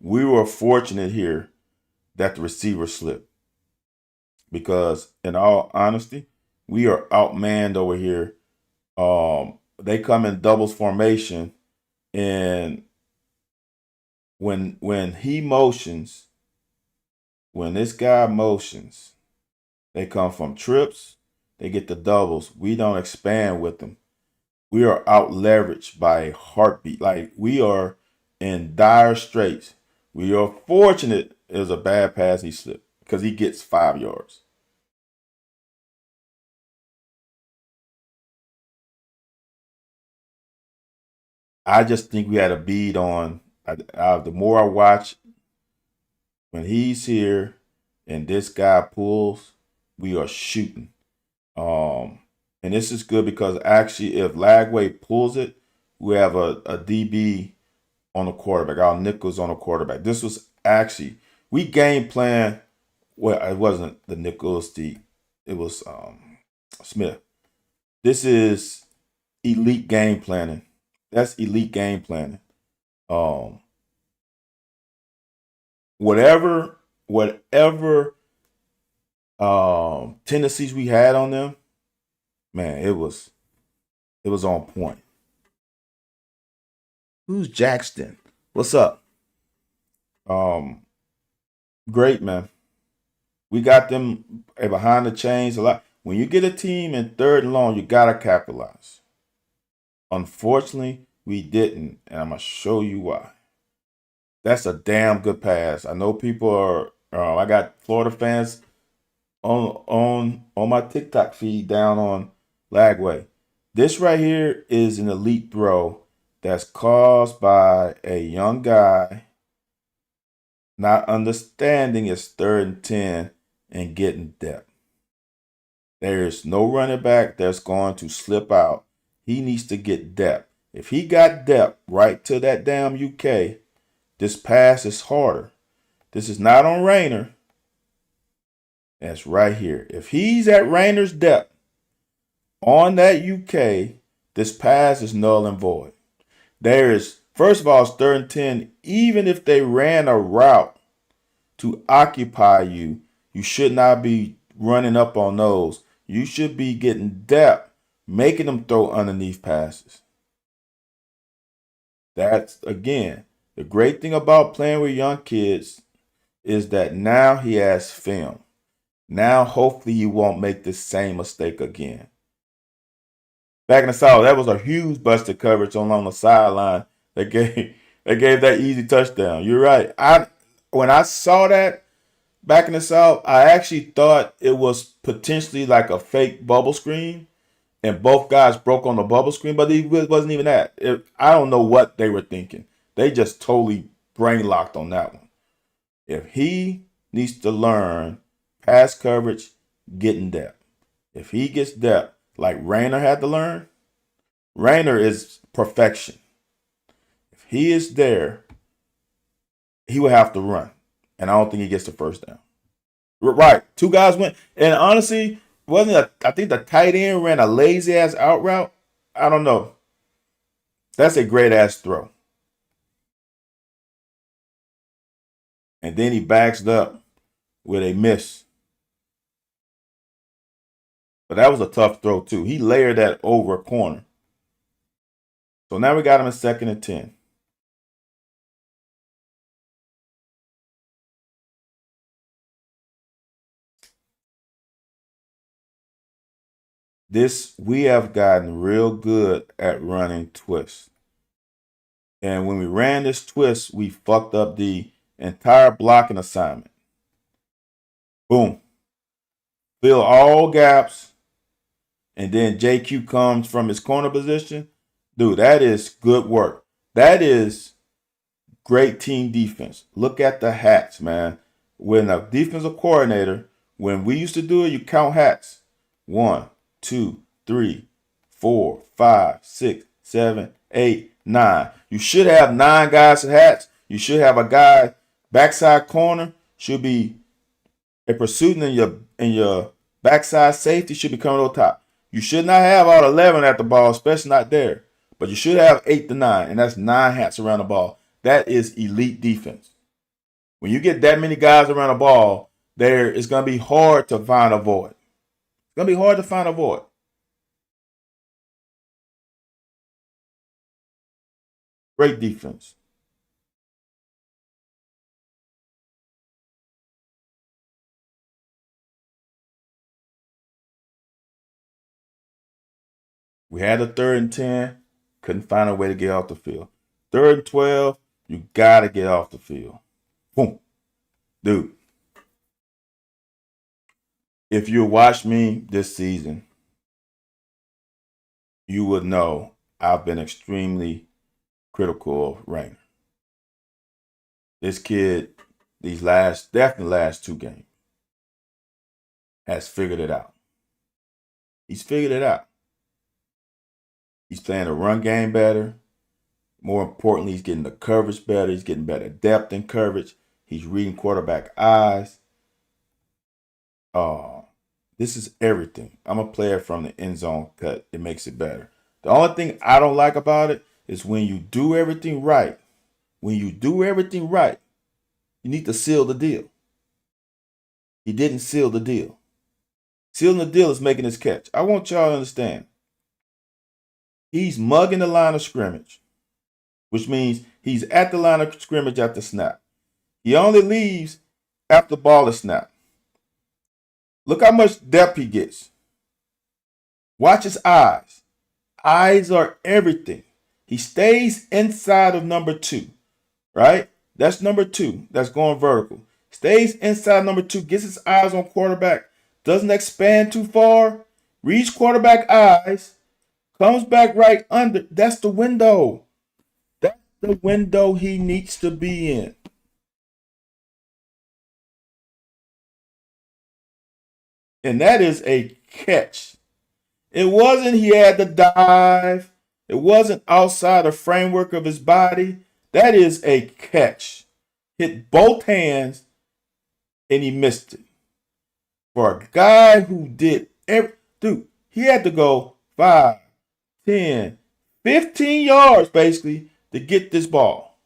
S1: We were fortunate here that the receiver slipped. Because in all honesty, we are outmanned over here. They come in doubles formation, and when he motions, when this guy motions, they come from trips, they get the doubles. We don't expand with them. We are out leveraged by a heartbeat. Like, we are in dire straits. We are fortunate it was a bad pass he slipped because he gets 5 yards. I just think we had a bead on. The more I watch, when he's here and this guy pulls, we are shooting. And this is good because actually, if Lagway pulls it, we have a DB on the quarterback. Our nickel's on the quarterback. This was actually, we game plan. Well, it wasn't the Nichols, it was Smith. This is elite game planning. That's elite game planning. Um, whatever tendencies we had on them, man, it was on point. Who's Jackson? What's up? Um, Great, man. We got them behind the chains a lot. When you get a team in third and long, you gotta capitalize. Unfortunately, we didn't, and I'm gonna show you why. That's a damn good pass. I know people are. I got Florida fans on my TikTok feed down on Lagway. This right here is an elite throw that's caused by a young guy not understanding it's 3rd and 10 and getting depth. There is no running back that's going to slip out. He needs to get depth. If he got depth right to that damn UK, this pass is harder. This is not on Rayner. That's right here. If he's at Rayner's depth on that UK, this pass is null and void. There is, first of all, it's 3rd and 10. Even if they ran a route to occupy you, you should not be running up on those. You should be getting depth, making them throw underneath passes. That's, again, the great thing about playing with young kids is that now he has film. Now, hopefully, he won't make the same mistake again. Back in the South, that was a huge busted coverage along the sideline that gave that easy touchdown. You're right. When I saw that back in the South, I actually thought it was potentially like a fake bubble screen, and both guys broke on the bubble screen, but it wasn't even that. I don't know what they were thinking. They just totally brain locked on that one. If he needs to learn pass coverage, getting depth. If he gets depth, like Rayner had to learn, Rayner is perfection. If he is there, he will have to run. And I don't think he gets the first down. Right. 2 guys went. And honestly, I think the tight end ran a lazy ass out route. I don't know. That's a great ass throw. And then he backs up with a miss. But that was a tough throw, too. He layered that over a corner. So now we got him in 2nd and 10. We have gotten real good at running twists. And when we ran this twist, we fucked up the entire blocking assignment. Boom. Fill all gaps. And then JQ comes from his corner position. Dude, that is good work. That is great team defense. Look at the hats, man. When a defensive coordinator, when we used to do it, you count hats. 1, 2, 3, 4, 5, 6, 7, 8, 9. You should have 9 guys in hats. You should have a guy backside corner. Should be a pursuit in your backside safety should be coming over top. You should not have all 11 at the ball, especially not there. But you should have 8 to 9, and that's 9 hats around the ball. That is elite defense. When you get that many guys around the ball, it's going to be hard to find a void. It's going to be hard to find a void. Great defense. We had a 3rd and 10, couldn't find a way to get off the field. 3rd and 12, you got to get off the field. Boom. Dude, if you watch me this season, you would know I've been extremely critical of Raynor. This kid, definitely last 2 games, has figured it out. He's figured it out. He's playing the run game better. More importantly, he's getting the coverage better. He's getting better depth in coverage. He's reading quarterback eyes. This is everything. I'm a player from the end zone cut. It makes it better. The only thing I don't like about it is when you do everything right. When you do everything right, you need to seal the deal. He didn't seal the deal. Sealing the deal is making his catch. I want y'all to understand. He's mugging the line of scrimmage, which means he's at the line of scrimmage at the snap. He only leaves after the ball is snapped. Look how much depth he gets. Watch his eyes. Eyes are everything. He stays inside of number 2, right? That's number 2. That's going vertical. Stays inside number 2, gets his eyes on quarterback, doesn't expand too far, reads quarterback eyes, comes back right under. That's the window. That's the window he needs to be in. And that is a catch. It wasn't he had to dive. It wasn't outside the framework of his body. That is a catch. Hit both hands and he missed it. For a guy who did dude, he had to go 5, 10, 15 yards basically to get this ball.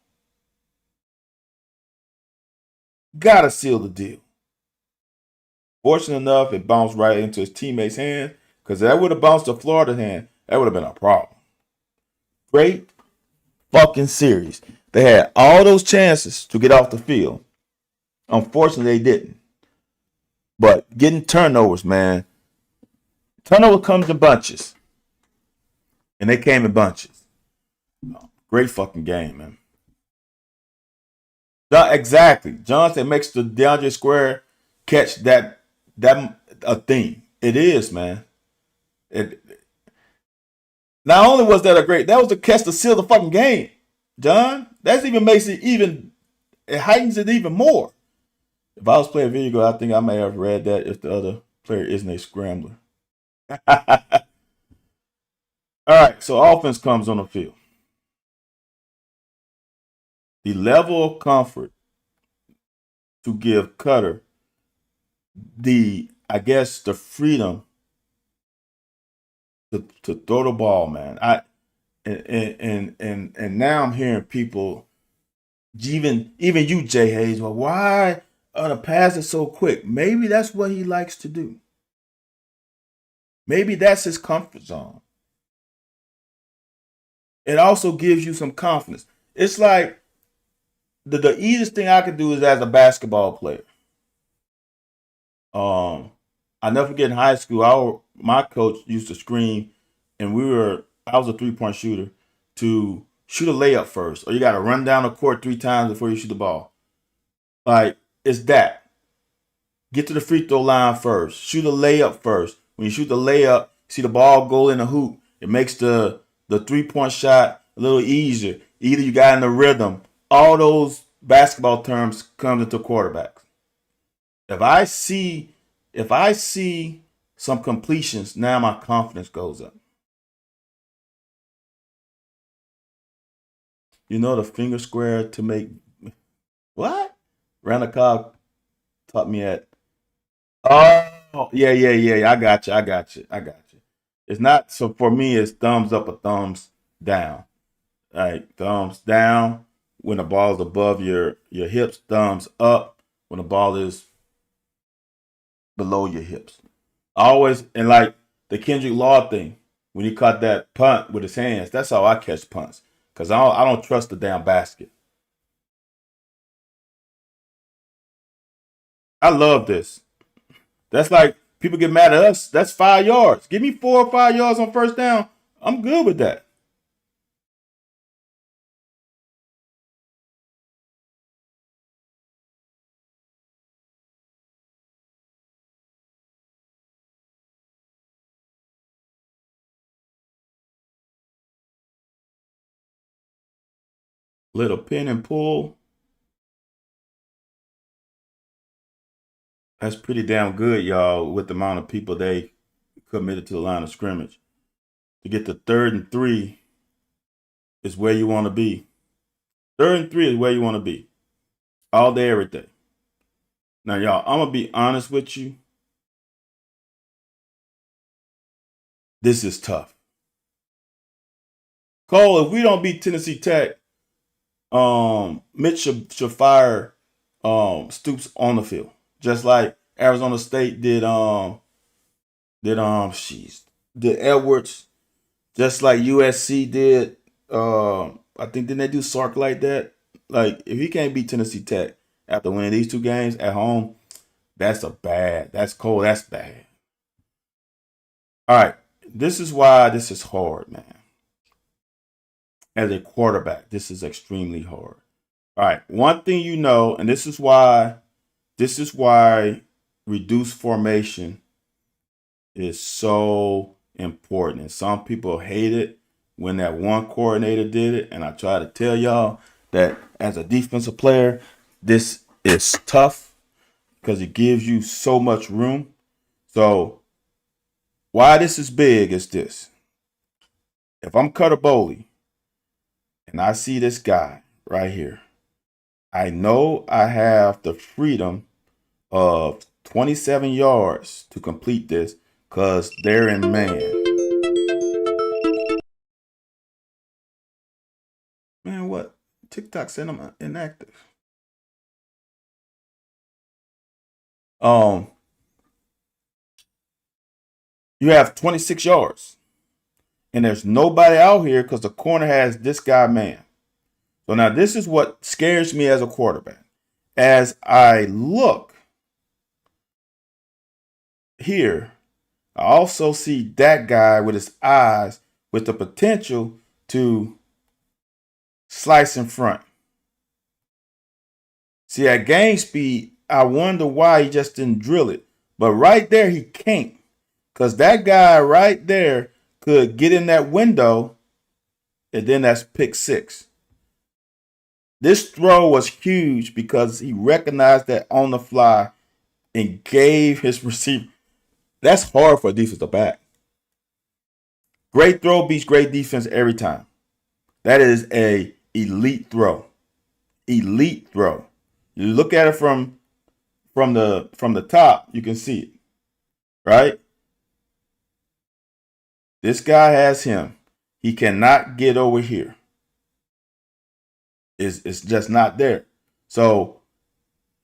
S1: Gotta seal the deal. Fortunate enough, it bounced right into his teammate's hand, because that would have bounced to Florida's hand. That would have been a problem. Great fucking series. They had all those chances to get off the field. Unfortunately, they didn't. But getting turnovers, man. Turnover comes in bunches. And they came in bunches. Great fucking game, man. Exactly. Johnson makes the DeAndre Square catch that a thing. It is, man. It not only was that that was a catch to seal the fucking game, John. That even makes it it heightens it even more. If I was playing video game, I think I may have read that if the other player isn't a scrambler. All right, so offense comes on the field. The level of comfort to give Cutter the freedom to throw the ball, man. And now I'm hearing people, even you, Jay Hayes, well, why are the passes so quick? Maybe that's what he likes to do. Maybe that's his comfort zone. It also gives you some confidence. It's like the easiest thing I could do is as a basketball player. I never forget in high school, my coach used to scream, and I was a 3-point shooter, to shoot a layup first, or you got to run down the court 3 times before you shoot the ball. Like, it's that. Get to the free throw line first. Shoot a layup first. When you shoot the layup, see the ball go in the hoop. It makes the 3-point shot a little easier. Either you got in the rhythm. All those basketball terms come into quarterbacks. If I see some completions, now my confidence goes up. You know the finger square to make what? Randall Cobb taught me at. Oh, yeah. I got you. It's not, so for me, it's thumbs up or thumbs down. All right, thumbs down when the ball is above your hips, thumbs up when the ball is below your hips. Always, and like the Kendrick Law thing, when he caught that punt with his hands, that's how I catch punts. Because I don't trust the damn basket. I love this. That's like people get mad at us. That's 5 yards. Give me 4 or 5 yards on first down. I'm good with that. Little pin and pull. That's pretty damn good, y'all, with the amount of people they committed to the line of scrimmage. To get to 3rd and 3 is where you want to be. 3rd and 3 is where you want to be. All day, every day. Now, y'all, I'm going to be honest with you. This is tough. Cole, if we don't beat Tennessee Tech, Mitch should fire Stoops on the field. Just like Arizona State did Edwards, just like USC did. I think didn't they do Sark like that? Like if he can't beat Tennessee Tech after winning these 2 games at home, that's cold. That's bad. All right, this is why this is hard, man. As a quarterback, this is extremely hard. All right, one thing you know, and this is why reduced formation is so important. And some people hate it when that one coordinator did it. And I try to tell y'all that as a defensive player, this is tough because it gives you so much room. So why this is big is this. If I'm Cutter Boley and I see this guy right here, I know I have the freedom of 27 yards to complete this because they're in man. Man, what? TikTok said I'm inactive. You have 26 yards. And there's nobody out here because the corner has this guy man. So now this is what scares me as a quarterback. As I look here, I also see that guy with his eyes with the potential to slice in front. See, at game speed, I wonder why he just didn't drill it. But right there, he can't. Because that guy right there could get in that window, and then that's pick 6. This throw was huge because he recognized that on the fly and gave his receiver. That's hard for a defensive back. Great throw beats great defense every time. That is a elite throw. Elite throw. You look at it from the top, you can see it. Right? This guy has him. He cannot get over here. It's just not there. So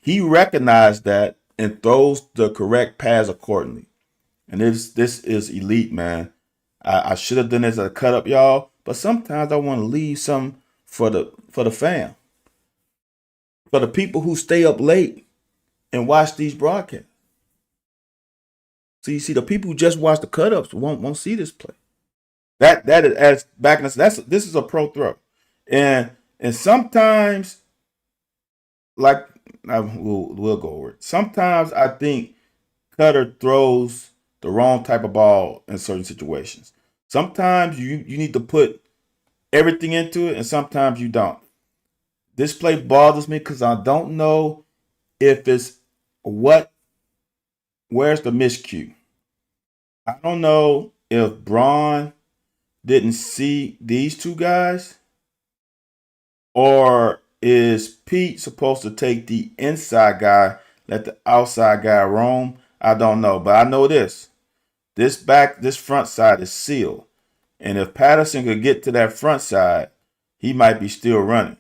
S1: he recognized that and throws the correct pass accordingly. And this is elite, man. I should have done this as a cut up, y'all. But sometimes I want to leave some for the fam, for the people who stay up late and watch these broadcasts. So you see, the people who just watch the cut ups won't see this play. That is as back in this is a pro throw, and sometimes like we'll go over it. Sometimes I think Cutter throws the wrong type of ball in certain situations. Sometimes you need to put everything into it, and sometimes you don't. This play bothers me because I don't know if it's where's the miscue. I don't know if Braun didn't see these 2 guys, or is Pete supposed to take the inside guy, let the outside guy roam? I don't know, but I know this front side is sealed, and if Patterson could get to that front side, he might be still running.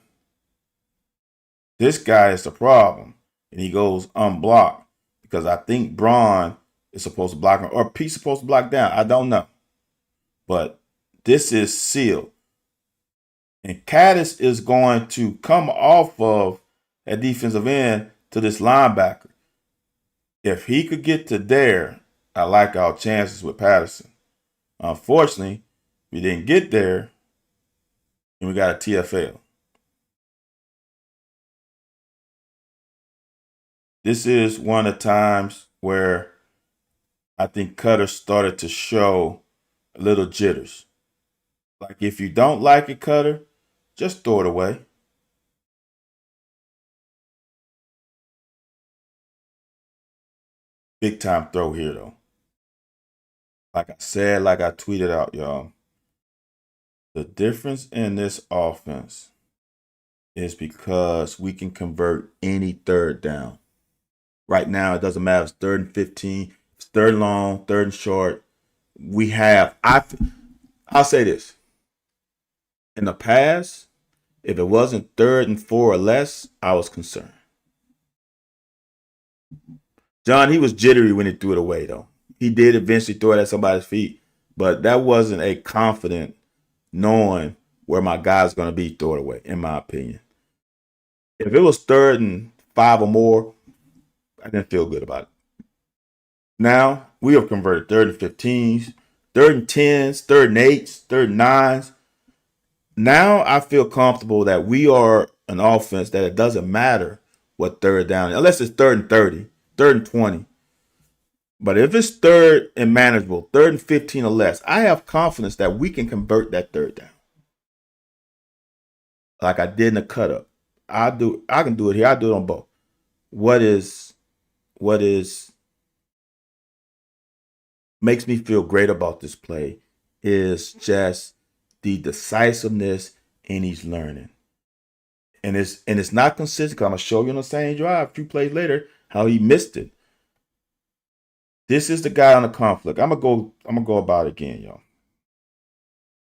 S1: This guy is the problem. And he goes unblocked because I think Braun is supposed to block him or Pete's supposed to block down. I don't know. But this is sealed. And Caddis is going to come off of that defensive end to this linebacker. If he could get to there, I like our chances with Patterson. Unfortunately, we didn't get there, and we got a TFL. This is one of the times where I think Cutter started to show a little jitters. Like if you don't like it, Cutter, just throw it away. Big time throw here, though. Like I said, like I tweeted out, y'all. The difference in this offense is because we can convert any third down. Right now, it doesn't matter if it's 3rd and 15, it's 3rd and long, 3rd and short. We have, I'll say this. In the past, if it wasn't 3rd and 4 or less, I was concerned. John, he was jittery when he threw it away, though. He did eventually throw it at somebody's feet, but that wasn't a confident knowing where my guy's going to be, throw it away, in my opinion. If it was 3rd and 5 or more, I didn't feel good about it. Now, we have converted 3rd and 15s, 3rd and 10s, 3rd and 8s, 3rd and 9s. Now I feel comfortable that we are an offense that it doesn't matter what third down, unless it's 3rd and 30, 3rd and 20. But if it's 3rd and manageable, 3rd and 15 or less, I have confidence that we can convert that 3rd down. Like I did in the cut up. I can do it here. I do it on both. What is makes me feel great about this play is just the decisiveness and he's learning. And it's not consistent. I'm gonna show you on the same drive a few plays later how he missed it. This is the guy on the conflict. I'm gonna go about it again, y'all.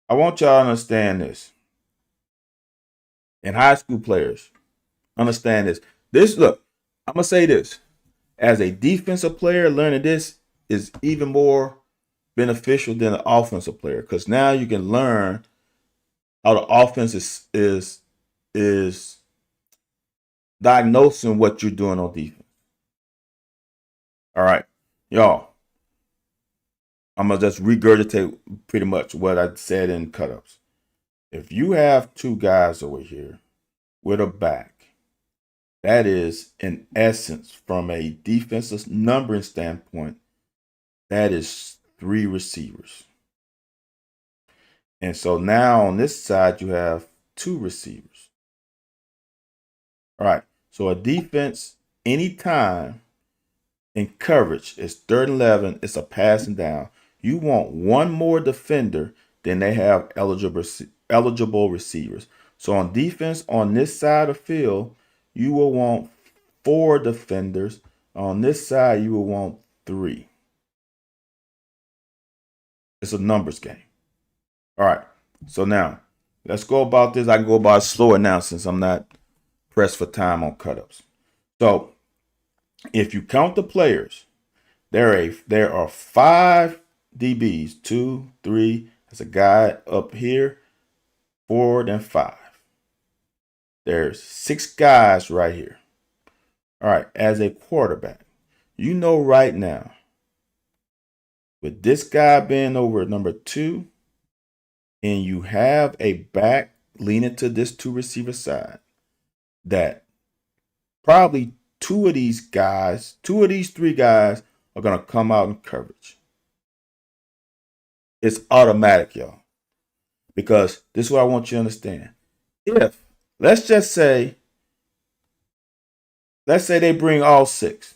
S1: I want y'all to understand this. And high school players, understand this. Look, I'm gonna say this. As a defensive player, learning this is even more beneficial than an offensive player because now you can learn how the offense is diagnosing what you're doing on defense. All right, y'all. I'm gonna just regurgitate pretty much what I said in cut-ups. If you have 2 guys over here with a back, that is in essence from a defensive numbering standpoint, that is 3 receivers. And so now on this side, you have 2 receivers. All right. So a defense, anytime in coverage, is 3rd and 11, it's a passing down. You want 1 more defender than they have eligible receivers. So on defense, on this side of the field, you will want 4 defenders. On this side, you will want 3. It's a numbers game. All right. So now, let's go about this. I can go about it slower now since I'm not pressed for time on cut-ups. So, if you count the players, there are 5 DBs. 2, 3. There's a guy up here. 4, then 5. There's 6 guys right here. All right. As a quarterback, you know right now, with this guy being over number 2, and you have a back leaning to this 2 receiver side, that probably 2 of these 3 guys are going to come out in coverage. It's automatic, y'all. Because this is what I want you to understand. If, let's say they bring all 6.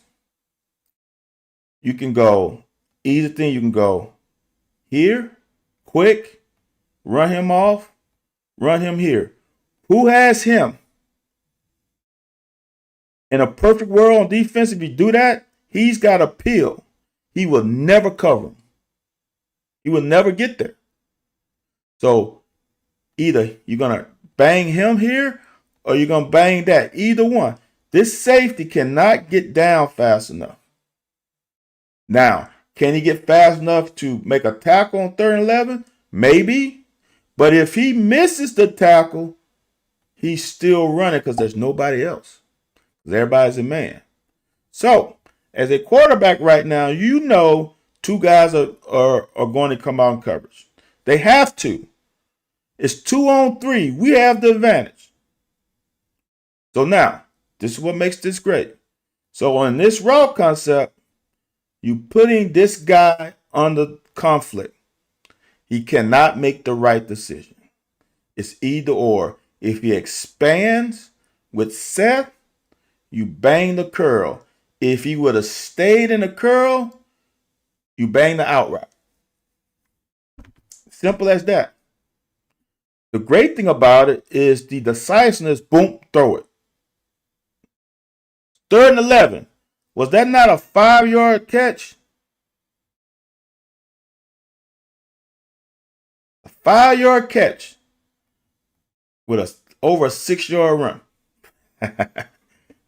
S1: You can go, easy thing, you can go here, quick, run him off, run him here. Who has him? In a perfect world on defense, if you do that, he's got a peel. He will never cover him. He will never get there. So either you're going to bang him here or you're going to bang that. Either one. This safety cannot get down fast enough. Now, can he get fast enough to make a tackle on 3rd and 11? Maybe. But if he misses the tackle, he's still running because there's nobody else. Everybody's a man. So, as a quarterback right now, you know two guys are going to come out in coverage. They have to. It's 2-on-3. We have the advantage. So now, this is what makes this great. So on this route concept, you putting this guy under conflict. He cannot make the right decision. It's either or. If he expands with Seth, you bang the curl. If he would have stayed in the curl, you bang the out route. Simple as that. The great thing about it is the decisiveness, boom, throw it. 3rd and 11. Was that not a 5-yard catch? A 5-yard catch with over a 6-yard run.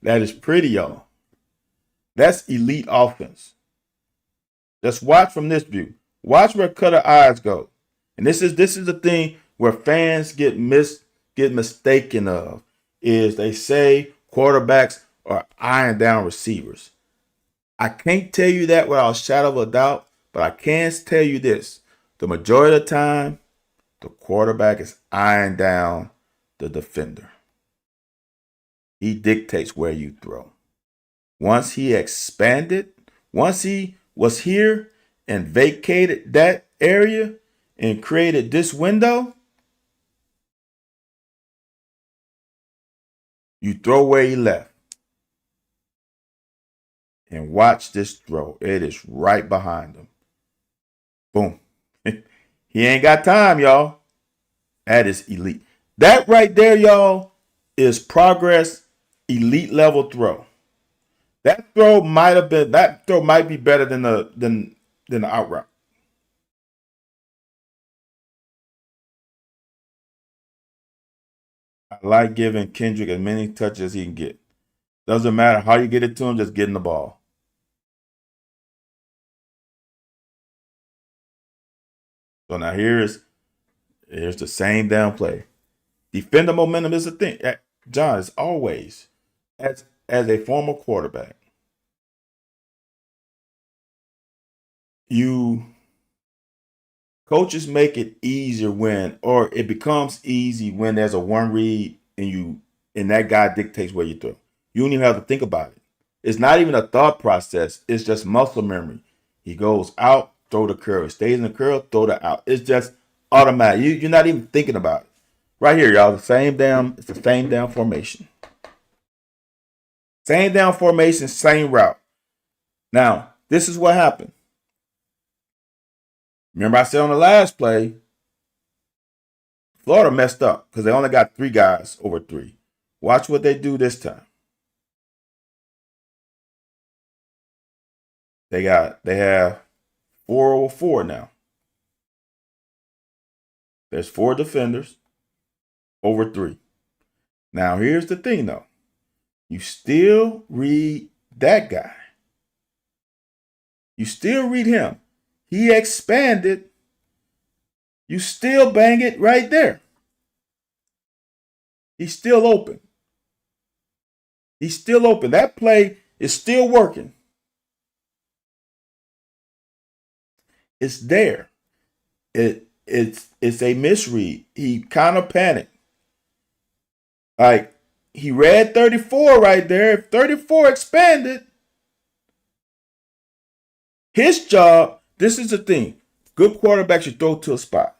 S1: That is pretty, y'all. That's elite offense. Let's watch from this view. Watch where Cutter eyes go. And this is the thing where fans get mistaken of, is they say quarterbacks are eyeing down receivers. I can't tell you that without a shadow of a doubt, but I can tell you this. The majority of the time, the quarterback is eyeing down the defender. He dictates where you throw. Once he expanded, once he was here and vacated that area and created this window, you throw where he left. And watch this throw. It is right behind him. Boom. He ain't got time, y'all. That is elite. That right there, y'all, is progress, elite level throw. That throw might be better than the out route. I like giving Kendrick as many touches as he can get. Doesn't matter how you get it to him, just getting the ball. So now here's the same down play. Defender momentum is a thing. John, is always, as a former quarterback, coaches make it easier or it becomes easy when there's a one read and that guy dictates where you throw. You don't even have to think about it. It's not even a thought process. It's just muscle memory. He goes out, throw the curl. Stays in the curl, throw the out. It's just automatic. You're not even thinking about it. Right here, y'all. It's the same down formation. Same down formation, same route. Now, this is what happened. Remember I said on the last play, Florida messed up because they only got 3 guys over 3. Watch what they do this time. They have 4 over 4 now. There's 4 defenders over 3. Now here's the thing though. You still read that guy. You still read him. He expanded. You still bang it right there. He's still open. He's still open. That play is still working. It's there. It's a misread. He kind of panicked. Like, he read 34 right there. If 34 expanded, his job, this is the thing. Good quarterbacks should throw to a spot.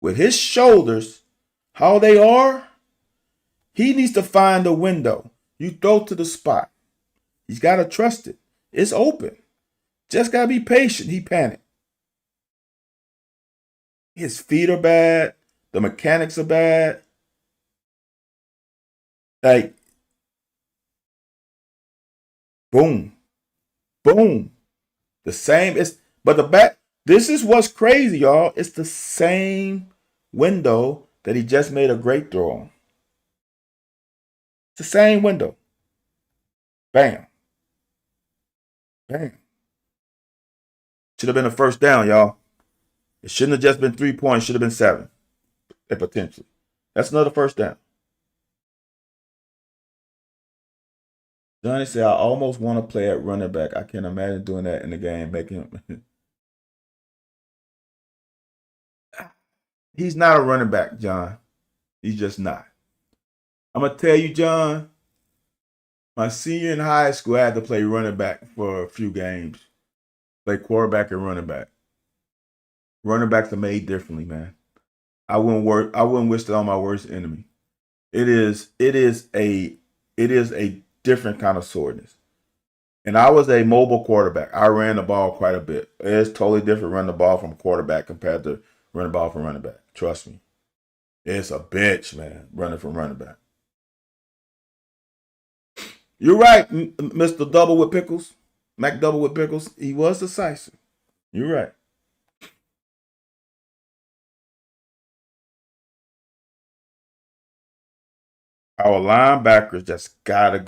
S1: With his shoulders, how they are, he needs to find a window. You throw to the spot. He's got to trust it. It's open. Just got to be patient. He panicked. His feet are bad. The mechanics are bad. Like, boom. Boom. The same. This is what's crazy, y'all. It's the same window that he just made a great throw on. It's the same window. Bam. Bam. Should have been a first down, y'all. It shouldn't have just been 3 points. Should have been 7. Potentially. That's another first down. Johnny said, I almost want to play at running back. I can't imagine doing that in the game. Making He's not a running back, John. He's just not. I'm going to tell you, John, my senior in high school, I had to play running back for a few games. Play quarterback and running back. Running backs are made differently, man. I wouldn't wish that on my worst enemy. It is a different kind of soreness. And I was a mobile quarterback. I ran the ball quite a bit. It's totally different running the ball from quarterback compared to running the ball from running back. Trust me. It's a bitch, man, running from running back. You're right, Mr. Double with Pickles. Mac Double with Pickles. He was decisive. You're right. Our linebackers just gotta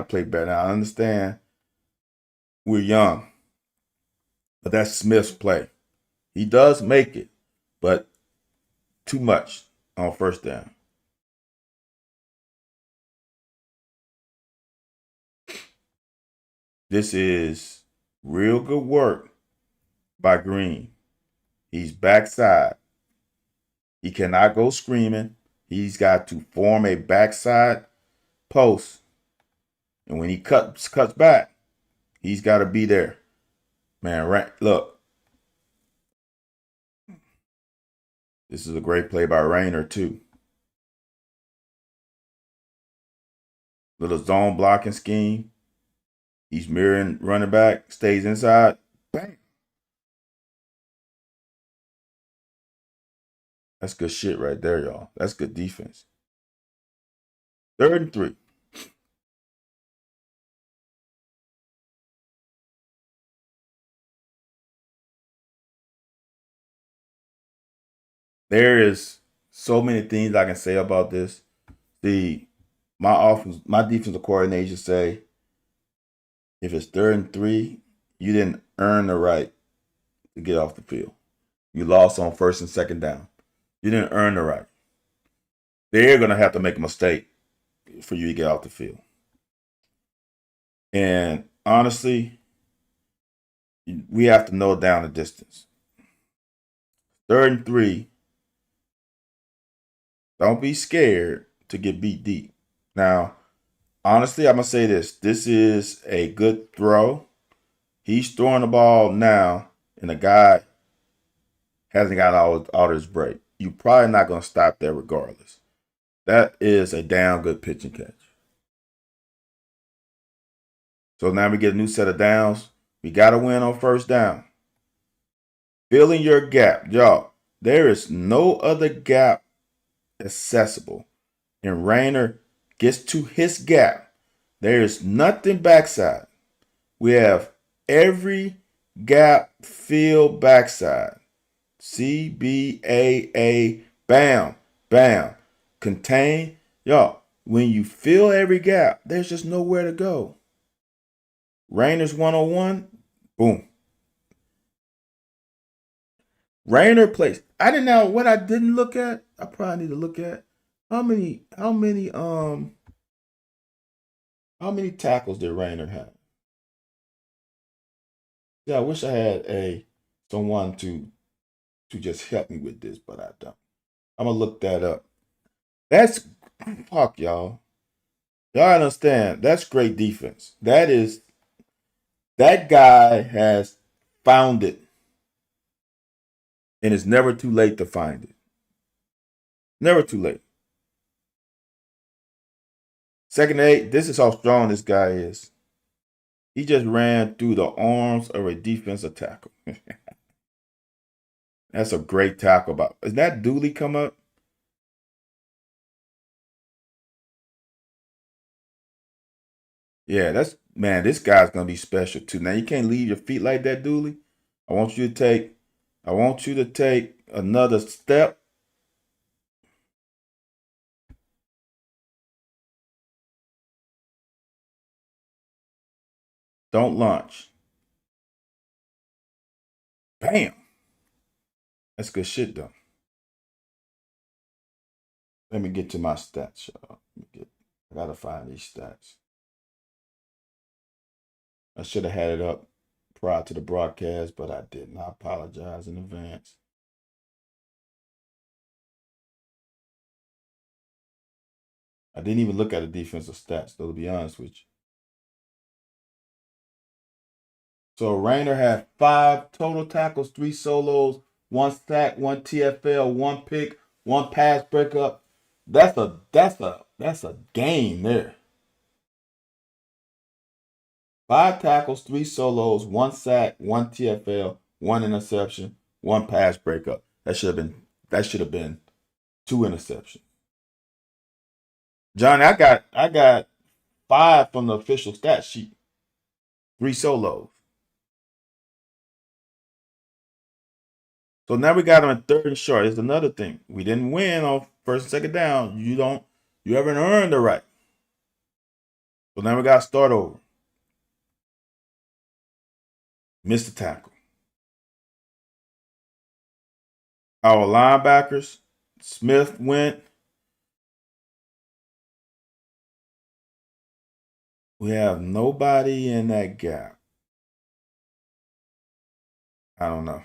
S1: play better. Now, I understand we're young, but that's Smith's play. He does make it, but too much on first down. This is real good work by Green. He's backside. He cannot go screaming. He's got to form a backside post. And when he cuts back, he's got to be there. Man, look. This is a great play by Rayner, too. Little zone blocking scheme. He's mirroring running back, stays inside. Bang. That's good shit right there, y'all. That's good defense. 3rd and 3. There is so many things I can say about this. My defensive coordinator say, if it's 3rd and 3, you didn't earn the right to get off the field. You lost on 1st and 2nd down. You didn't earn the right. They're gonna have to make a mistake for you to get off the field. And honestly, we have to know down the distance. 3rd and 3. Don't be scared to get beat deep. Now, honestly, I'm going to say this. This is a good throw. He's throwing the ball now, and the guy hasn't got all his break. You're probably not going to stop there regardless. That is a damn good pitch and catch. So now we get a new set of downs. We got to win on 1st down. Filling your gap. Y'all, there is no other gap accessible. And Rayner gets to his gap. There is nothing backside. We have every gap filled backside. CBAA, bam, bam. Contain. Y'all, when you fill every gap, there's just nowhere to go. Rayner's 101, boom. Rayner plays. I didn't know what I didn't look at. I probably need to look at how many tackles did Rayner have? Yeah, I wish I had someone to just help me with this, but I don't. I'm gonna look that up. That's fuck y'all. Y'all understand? That's great defense. That guy has found it. And it's never too late to find it. Never too late. 2nd and 8, this is how strong this guy is. He just ran through the arms of a defensive tackle. That's a great tackle. Is that Dooley come up? Yeah, this guy's gonna be special too. Now you can't leave your feet like that, Dooley. I want you to take another step. Don't launch. Bam. That's good shit, though. Let me get to my stats, y'all. I gotta find these stats. I should have had it up prior to the broadcast, but I didn't. I apologize in advance. I didn't even look at the defensive stats, though, to be honest with you. So Rayner had 5 total tackles, 3 solos, 1 sack, 1 TFL, 1 pick, 1 pass breakup. That's a game there. 5 tackles, 3 solos, 1 sack, 1 TFL, 1 interception, 1 pass breakup. That should have been 2 interceptions. Johnny, I got 5 from the official stat sheet. 3 solos. So now we got him at 3rd and short. It's another thing. We didn't win on 1st and 2nd down. You haven't earned the right. So now we got to start over. Missed the tackle. Our linebackers, Smith went. We have nobody in that gap. I don't know.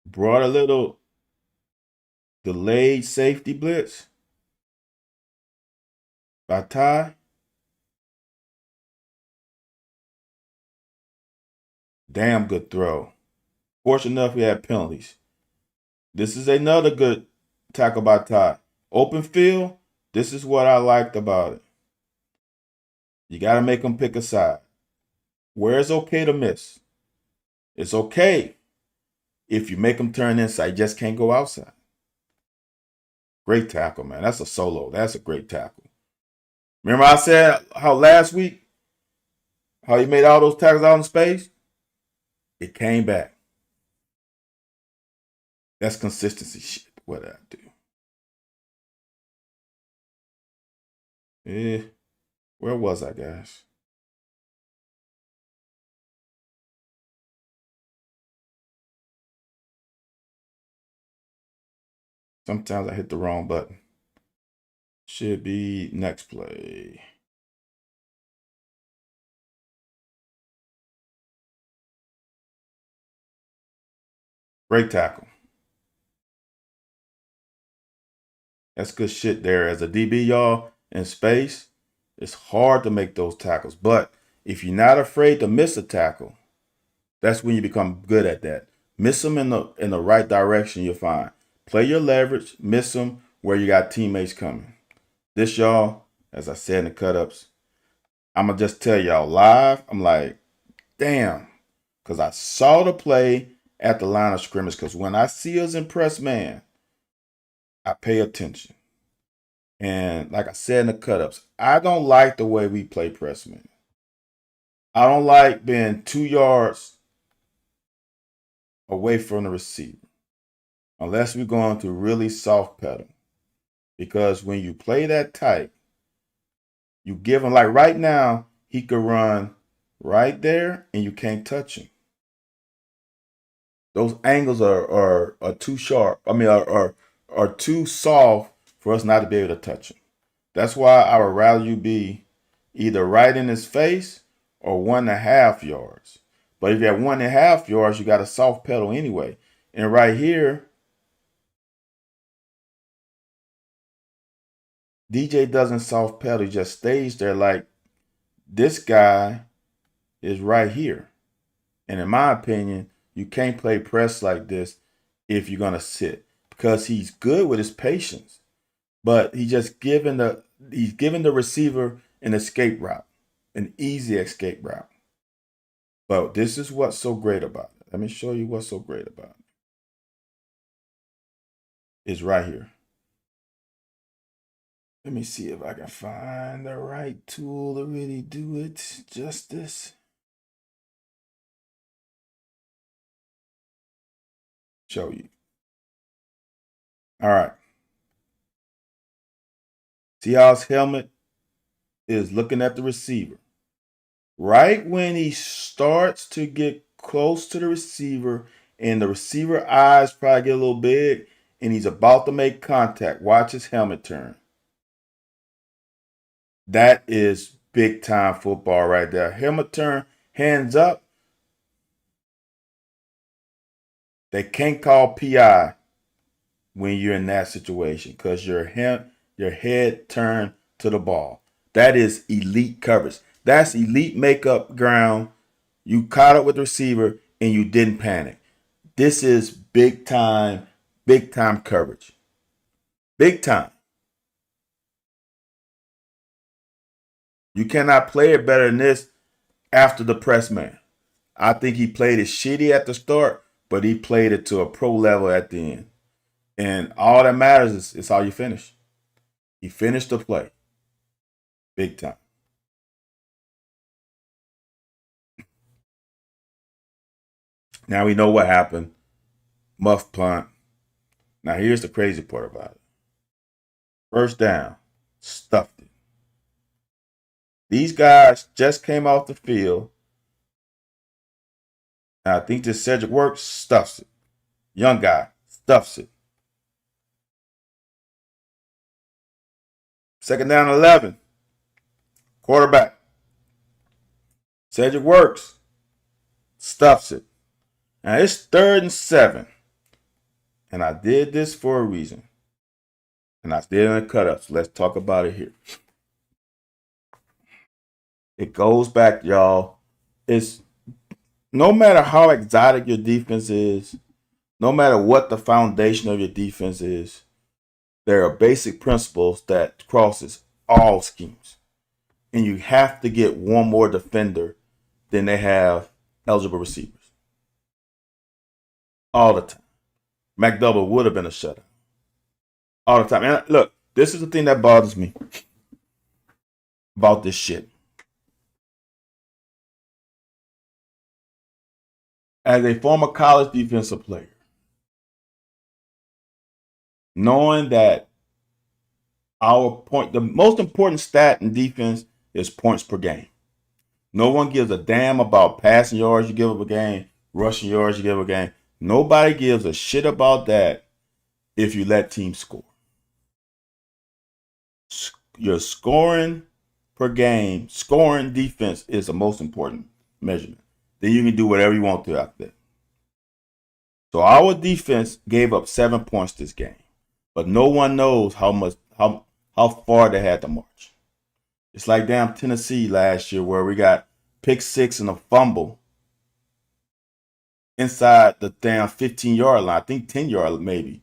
S1: Brought a little delayed safety blitz by Ty. Damn good throw. Fortunate enough, we had penalties. This is another good tackle by Ty. Open field, this is what I liked about it. You got to make them pick a side. Where it's okay to miss. It's okay if you make them turn inside. You just can't go outside. Great tackle, man. That's a solo. That's a great tackle. Remember I said how last week, how he made all those tackles out in space? It came back. That's consistency shit. What did I do? Where was I, guys? Sometimes I hit the wrong button. Should be next play. Great tackle. That's good shit there. As a DB, y'all, in space, it's hard to make those tackles. But if you're not afraid to miss a tackle, that's when you become good at that. Miss them in the right direction, you're fine. Play your leverage, miss them where you got teammates coming. This, y'all, as I said in the cut-ups, I'm going to just tell y'all live, I'm like, damn. Because I saw the play at the line of scrimmage. Because when I see us in press man, I pay attention. And like I said in the cut-ups, I don't like the way we play press man. I don't like being 2 yards away from the receiver. Unless we're going to really soft pedal. Because when you play that tight, you give him, like right now, he could run right there and you can't touch him. Those angles are too sharp. I mean, are too soft for us not to be able to touch him. That's why I would rather you be either right in his face or 1.5 yards. But if you're at 1.5 yards, you got a soft pedal anyway. And right here, DJ doesn't soft pedal. He just stays there like this guy is right here. And in my opinion, you can't play press like this if you're going to sit because he's good with his patience. But he's giving the receiver an escape route, an easy escape route. But this is what's so great about it. Let me show you what's so great about it. It's right here. Let me see if I can find the right tool to really do it justice. Show you. All right. See how his helmet is looking at the receiver. Right when he starts to get close to the receiver and the receiver eyes probably get a little big and he's about to make contact, watch his helmet turn. That is big time football right there. Helmet turn, hands up. They can't call PI when you're in that situation because your head turned to the ball. That is elite coverage. That's elite makeup ground. You caught up with the receiver and you didn't panic. This is big time coverage. Big time. You cannot play it better than this after the press man. I think he played it shitty at the start, but he played it to a pro level at the end. And all that matters is how you finish. He finished the play. Big time. Now we know what happened. Muff punt. Now here's the crazy part about it. First down. Stuffed it. These guys just came off the field. And I think this Cedric Works stuffs it. Young guy stuffs it. Second down 11. Quarterback. Cedric Works stuffs it. Now it's 3rd and 7. And I did this for a reason. And I did it in the cut-up. So let's talk about it here. It goes back, y'all. It's no matter how exotic your defense is, no matter what the foundation of your defense is, there are basic principles that crosses all schemes. And you have to get one more defender than they have eligible receivers. All the time. McDouble would have been a shutout. All the time. And look, this is the thing that bothers me about this shit. As a former college defensive player, knowing that the most important stat in defense is points per game. No one gives a damn about passing yards you give up a game, rushing yards you give up a game. Nobody gives a shit about that if you let teams score. Your scoring per game, scoring defense is the most important measurement. Then you can do whatever you want to after that. So our defense gave up 7 points this game, but no one knows how far they had to march. It's like damn Tennessee last year where we got pick 6 and a fumble inside the damn 15-yard line. I think 10-yard maybe.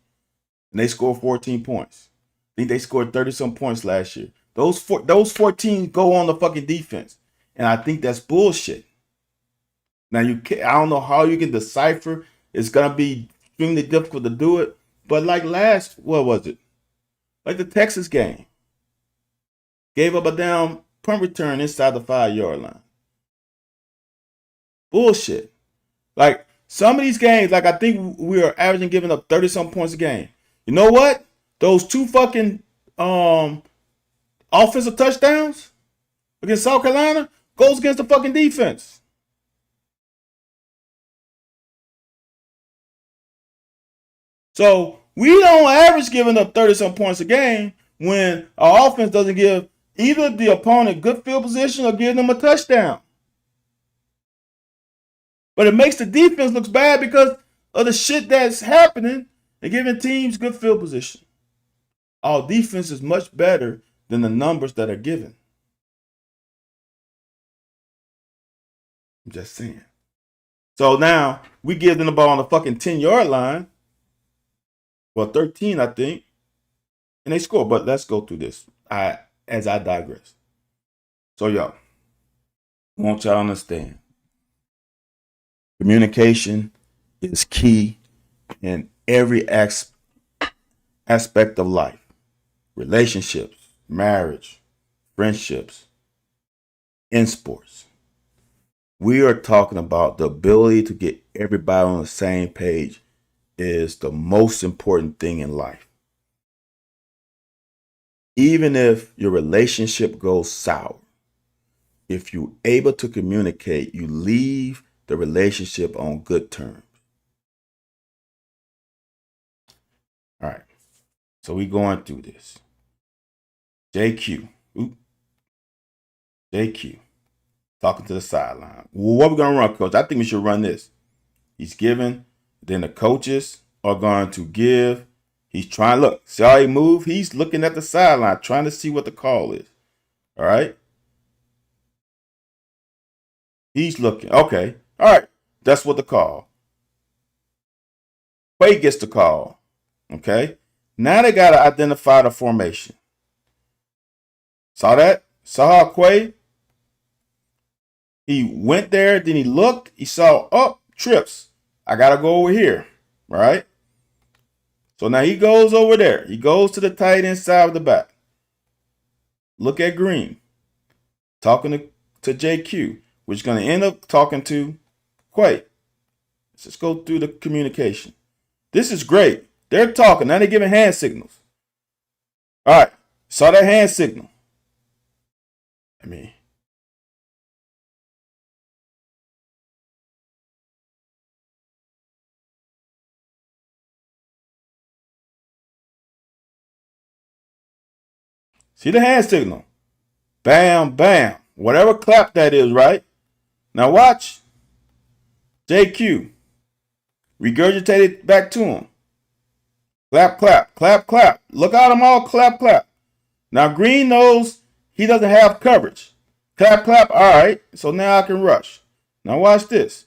S1: And they scored 14 points. I think they scored 30-some points last year. Those 14 go on the fucking defense. And I think that's bullshit. Now I don't know how you can decipher. It's gonna be extremely difficult to do it. But like what was it? Like the Texas game. Gave up a down punt return inside the 5-yard line. Bullshit. Like some of these games, like I think we are averaging giving up 30-some points a game. You know what? Those 2 fucking offensive touchdowns against South Carolina goes against the fucking defense. So we don't average giving up 30-some points a game when our offense doesn't give either the opponent good field position or give them a touchdown. But it makes the defense look bad because of the shit that's happening and giving teams good field position. Our defense is much better than the numbers that are given. I'm just saying. So now we give them the ball on the fucking 10-yard line. Well, 13, I think. And they score. But let's go through this as I digress. So, y'all, I want y'all to understand. Communication is key in every aspect of life. Relationships, marriage, friendships, in sports. We are talking about the ability to get everybody on the same page is the most important thing in life. Even if your relationship goes sour, if you're able to communicate, you leave the relationship on good terms. All right. So we going through this. JQ. JQ. Talking to the sideline. Well, what are we going to run, coach? I think we should run this. He's giving. Then the coaches are going to give. He's trying to look. See how he move? He's looking at the sideline, trying to see what the call is. All right. He's looking. Okay. All right. That's what the call. Quay gets the call. Okay. Now they got to identify the formation. Saw that? Saw how Quay? He went there, then he looked. He saw, oh, trips. I got to go over here. All right. So now he goes over there. He goes to the tight end side of the back. Look at Green. Talking to JQ, which is going to end up talking to Quay. Let's just go through the communication. This is great. They're talking. Now they're giving hand signals. All right. Saw that hand signal. See the hand signal. Bam, bam. Whatever clap that is, right? Now watch. JQ. Regurgitate it back to him. Clap, clap, clap, clap. Look at them all. Clap, clap. Now Green knows he doesn't have coverage. Clap, clap. All right. So now I can rush. Now watch this.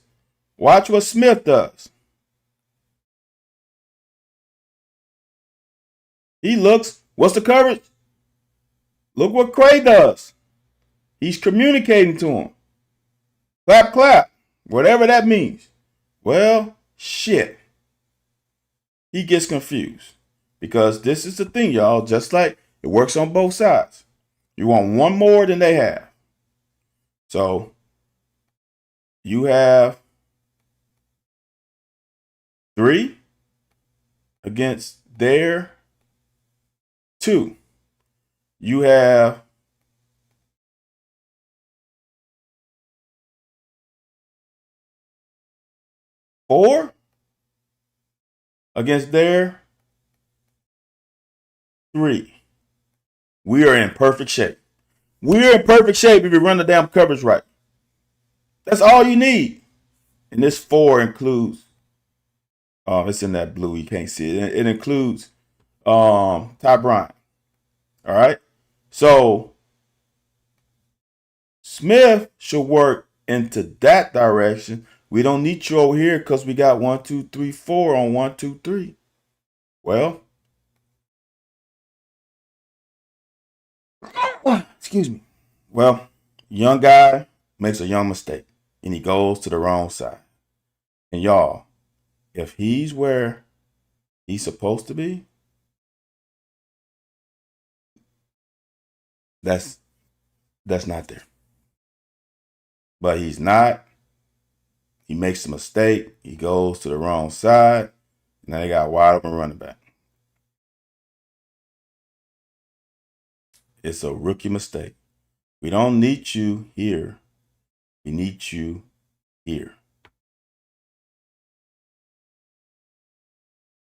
S1: Watch what Smith does. He looks. What's the coverage? Look what Quay does. He's communicating to him. Clap, clap. Whatever that means. Well, shit. He gets confused. Because this is the thing, y'all. Just like it works on both sides. You want one more than they have. So you have 3 against their 2. You have 4 against their 3. We are in perfect shape. We're in perfect shape if you run the damn coverage right. That's all you need. And this 4 includes, it's in that blue, you can't see it. It includes Ty Bryant. All right. So Smith should work into that direction. We don't need you over here because we got 1, 2, 3, 4 on 1, 2, 3. Well, excuse me. Well, young guy makes a young mistake and he goes to the wrong side. And y'all, if he's where he's supposed to be, that's not there. But he's not. He makes a mistake. He goes to the wrong side. Now they got a wide open running back. It's a rookie mistake. We don't need you here. We need you here.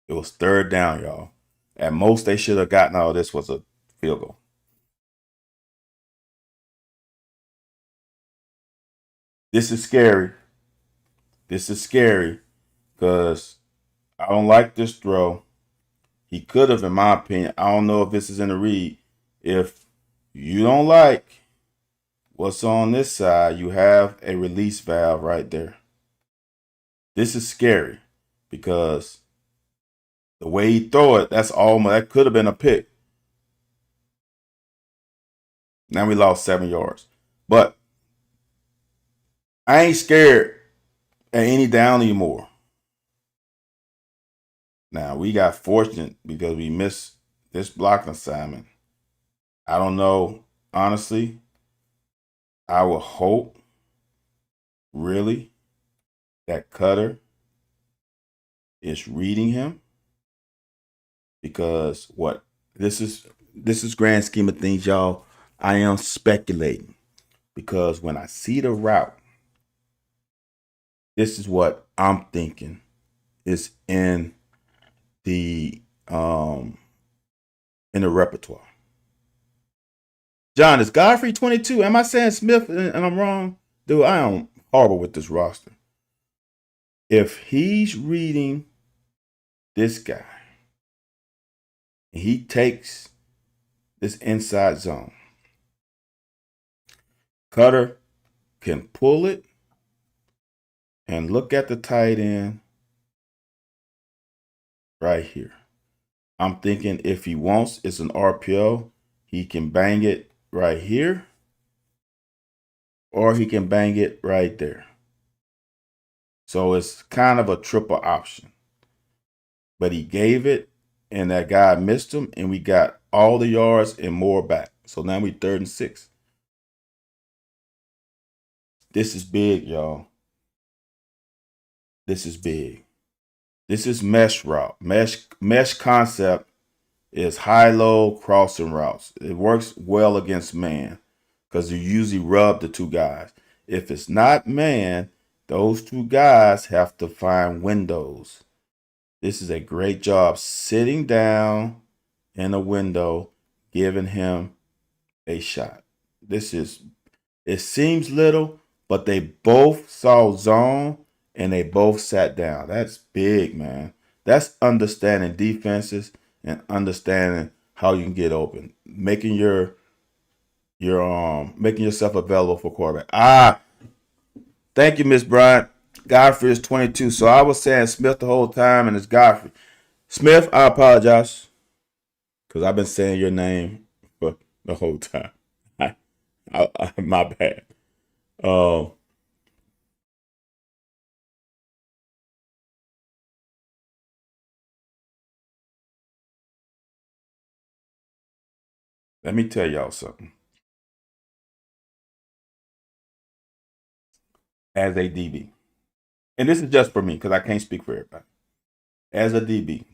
S1: It was 3rd down, y'all. At most, they should have gotten all this was a field goal. This is scary. This is scary because I don't like this throw. He could have, in my opinion. I don't know if this is in the read. If you don't like what's on this side, you have a release valve right there. This is scary because the way he throw it, that could have been a pick. Now we lost 7 yards. But I ain't scared at any down anymore. Now we got fortunate because we missed this blocking assignment. I don't know. Honestly, I would hope, really, that Cutter is reading him, because what this is grand scheme of things, y'all. I am speculating because when I see the route, this is what I'm thinking is the um in the repertoire. John, is Godfrey 22? Am I saying Smith and I'm wrong? Dude, I am horrible with this roster. If he's reading this guy and he takes this inside zone, Cutter can pull it and look at the tight end right here. I'm thinking if he wants, it's an RPO. He can bang it right here, or he can bang it right there. So it's kind of a triple option. But he gave it, and that guy missed him, and we got all the yards and more back. So now we 3rd and 6. This is big, y'all. This is big. This is mesh route. Mesh concept is high-low crossing routes. It works well against man because you usually rub the two guys. If it's not man, those two guys have to find windows. This is a great job sitting down in a window, giving him a shot. It seems little, but they both saw zone and they both sat down. That's big, man. That's understanding defenses and understanding how you can get open, making making yourself available for quarterback. Thank you, Miss Bryant. Godfrey is 22. So I was saying Smith the whole time, and it's Godfrey. Smith, I apologize because I've been saying your name for the whole time. My bad. Um, Let me tell y'all something. As a DB, and this is just for me because I can't speak for everybody. As a DB,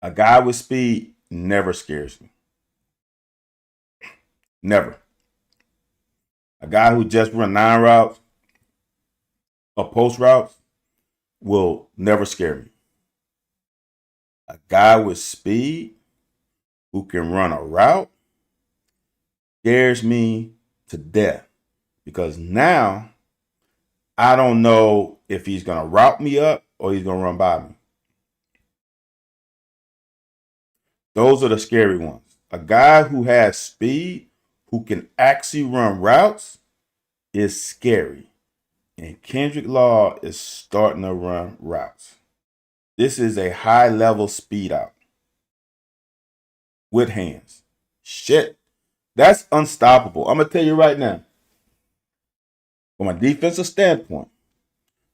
S1: a guy with speed never scares me. Never. A guy who just run 9 routes or post routes will never scare me. A guy with speed who can run a route scares me to death because now I don't know if he's going to route me up or he's going to run by me. Those are the scary ones. A guy who has speed, who can actually run routes, is scary. And Kendrick Law is starting to run routes. This is a high level speed out with hands. Shit. That's unstoppable. I'm going to tell you right now, from a defensive standpoint,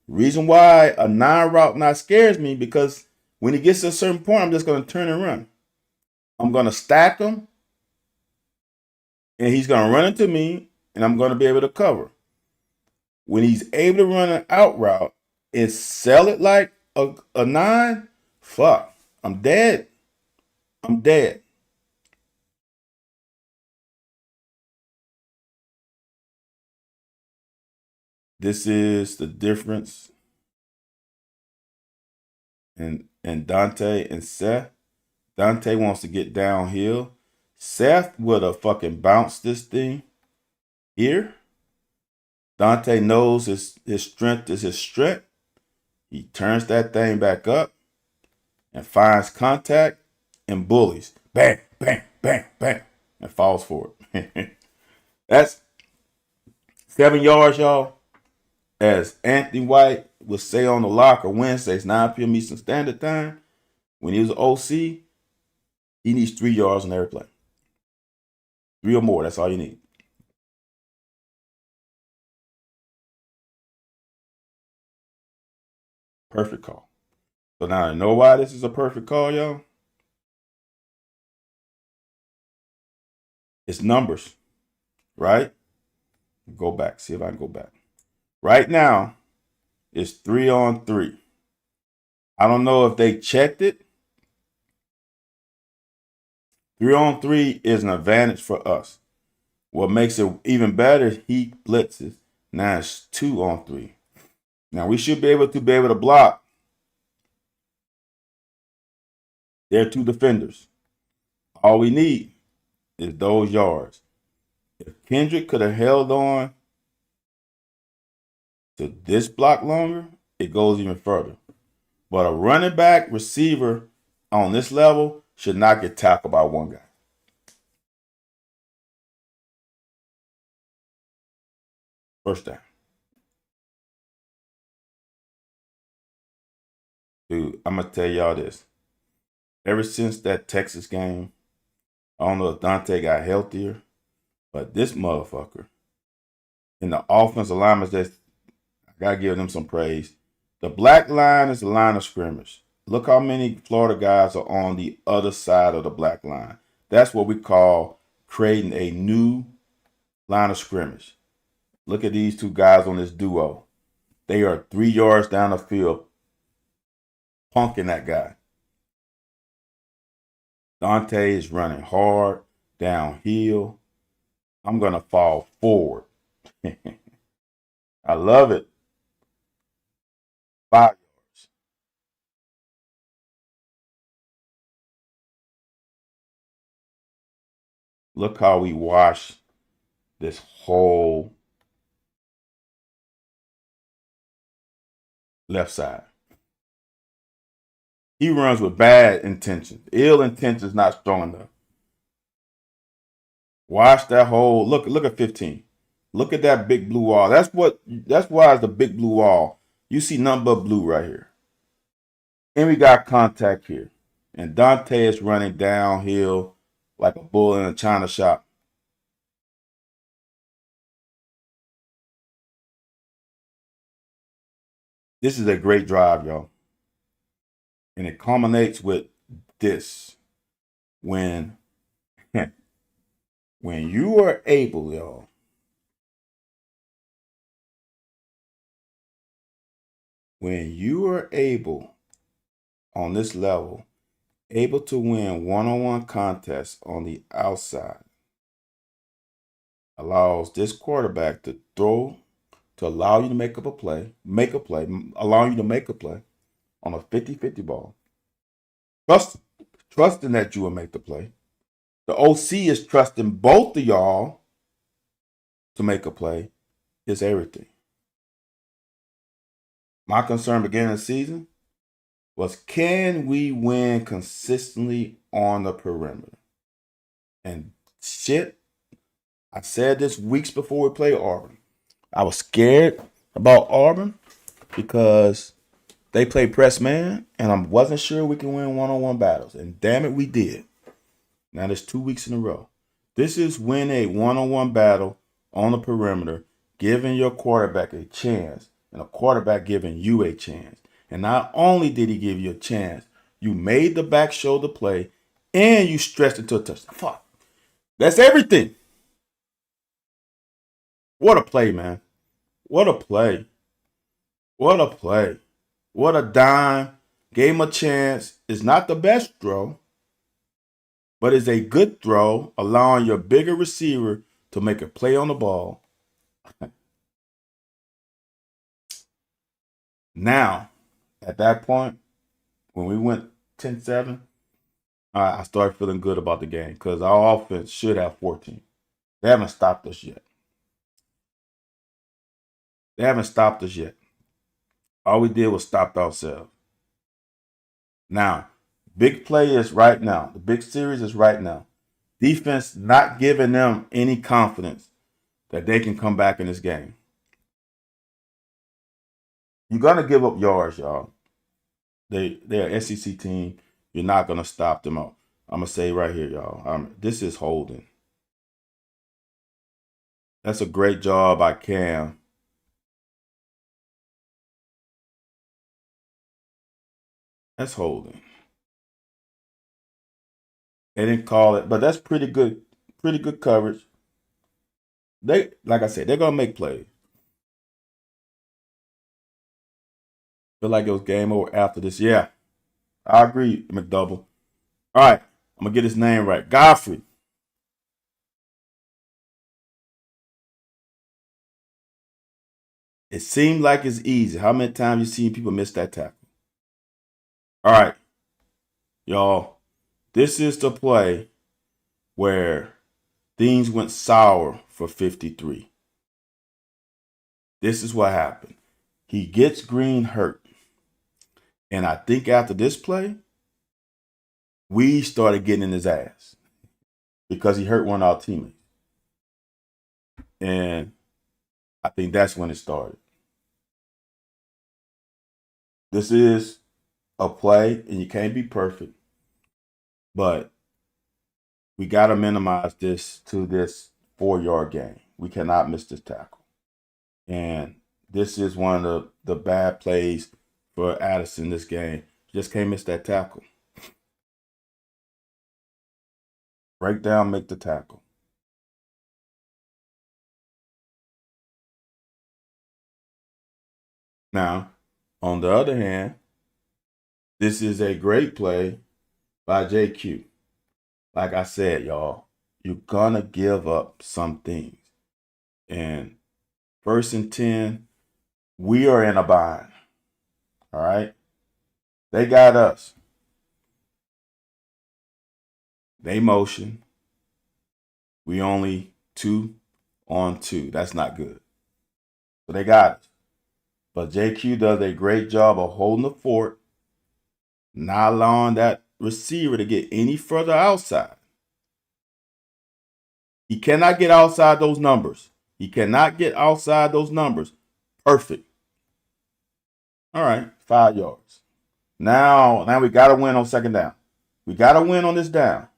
S1: the reason why a 9 route not scares me because when he gets to a certain point, I'm just going to turn and run. I'm going to stack him, and he's going to run into me, and I'm going to be able to cover. When he's able to run an out route and sell it like a 9, fuck, I'm dead. I'm dead. This is the difference in Dante and Seth. Dante wants to get downhill. Seth would have fucking bounced this thing here. Dante knows his strength is his strength. He turns that thing back up and finds contact and bullies. Bang, bang, bang, bang, and falls for it. That's 7 yards, y'all. As Anthony White would say on the locker Wednesdays, 9 p.m. Eastern Standard Time, when he was OC, he needs 3 yards on every play. 3 or more, that's all you need. Perfect call. So now I know why this is a perfect call, y'all. It's numbers, right? Go back. See if I can go back. Right now, it's 3-on-3. I don't know if they checked it. 3-on-3 is an advantage for us. What makes it even better, he blitzes. Now it's 2-on-3. Now we should be able to block their two defenders. All we need is those yards. If Kendrick could have held on to this block longer, it goes even further. But a running back receiver on this level should not get tackled by one guy. First down. Dude, I'm going to tell y'all this. Ever since that Texas game, I don't know if Dante got healthier, but this motherfucker and the offensive linemen, I got to give them some praise. The black line is the line of scrimmage. Look how many Florida guys are on the other side of the black line. That's what we call creating a new line of scrimmage. Look at these two guys on this duo. They are 3 yards down the field, punking that guy. Dante is running hard downhill. I'm going to fall forward. I love it. 5 yards. Look how we wash this whole left side. He runs with bad intentions. Ill intentions not strong enough. Watch that whole look at 15. Look at that big blue wall. That's why it's the big blue wall. You see nothing but blue right here. And we got contact here. And Dante is running downhill like a bull in a china shop. This is a great drive, y'all. And it culminates with this. When you are able, y'all, when you are able on this level, able to win one-on-one contests on the outside, allows this quarterback to throw, to allow you to make a play, allowing you to make a play on a 50-50 ball. Trusting that you will make the play. The OC is trusting both of y'all to make a play. Is everything. My concern beginning of the season was, can we win consistently on the perimeter? And shit, I said this weeks before we played Auburn. I was scared about Auburn because they play press man, and I wasn't sure we can win one-on-one battles. And damn it, we did. Now there's 2 weeks in a row. This is win a one-on-one battle on the perimeter, giving your quarterback a chance, and a quarterback giving you a chance. And not only did he give you a chance, you made the back shoulder play, and you stretched it to a touchdown. Fuck. That's everything. What a play, man. What a play. What a play. What a dime. Gave him a chance. It's not the best throw, but it's a good throw, allowing your bigger receiver to make a play on the ball. Now, at that point, when we went 10-7, I started feeling good about the game because our offense should have 14. They haven't stopped us yet. All we did was stop ourselves. Now, big play is right now. The big series is right now. Defense not giving them any confidence that they can come back in this game. You're going to give up yards, y'all. They're an SEC team. You're not going to stop them up. I'm going to say right here, y'all. This is holding. That's a great job by Cam. That's holding. They didn't call it, but that's pretty good pretty good coverage. They, like I said, they're gonna make plays. Feel like it was game over after this. Yeah, I agree, McDouble. All right, I'm gonna get his name right. Godfrey. It seemed like it's easy. How many times you seen people miss that tackle? All right, y'all. This is the play where things went sour for 53. This is what happened. He gets Green hurt. And I think after this play, we started getting in his ass because he hurt one of our teammates. And I think that's when it started. This is a play, and you can't be perfect, but we got to minimize this to this 4-yard gain. We cannot miss this tackle. And this is one of the bad plays for Addison this game. Just can't miss that tackle. Break down, make the tackle. Now, on the other hand, this is a great play by JQ. Like I said, y'all, you're going to give up some things. And 1st and 10, we are in a bind. All right? They got us. They motion. We only 2-on-2. That's not good. So they got us. But JQ does a great job of holding the fort, not allowing that receiver to get any further outside. He cannot get outside those numbers. He cannot get outside those numbers. Perfect. All right, 5 yards. Now we got to win on 2nd down. We got to win on this down.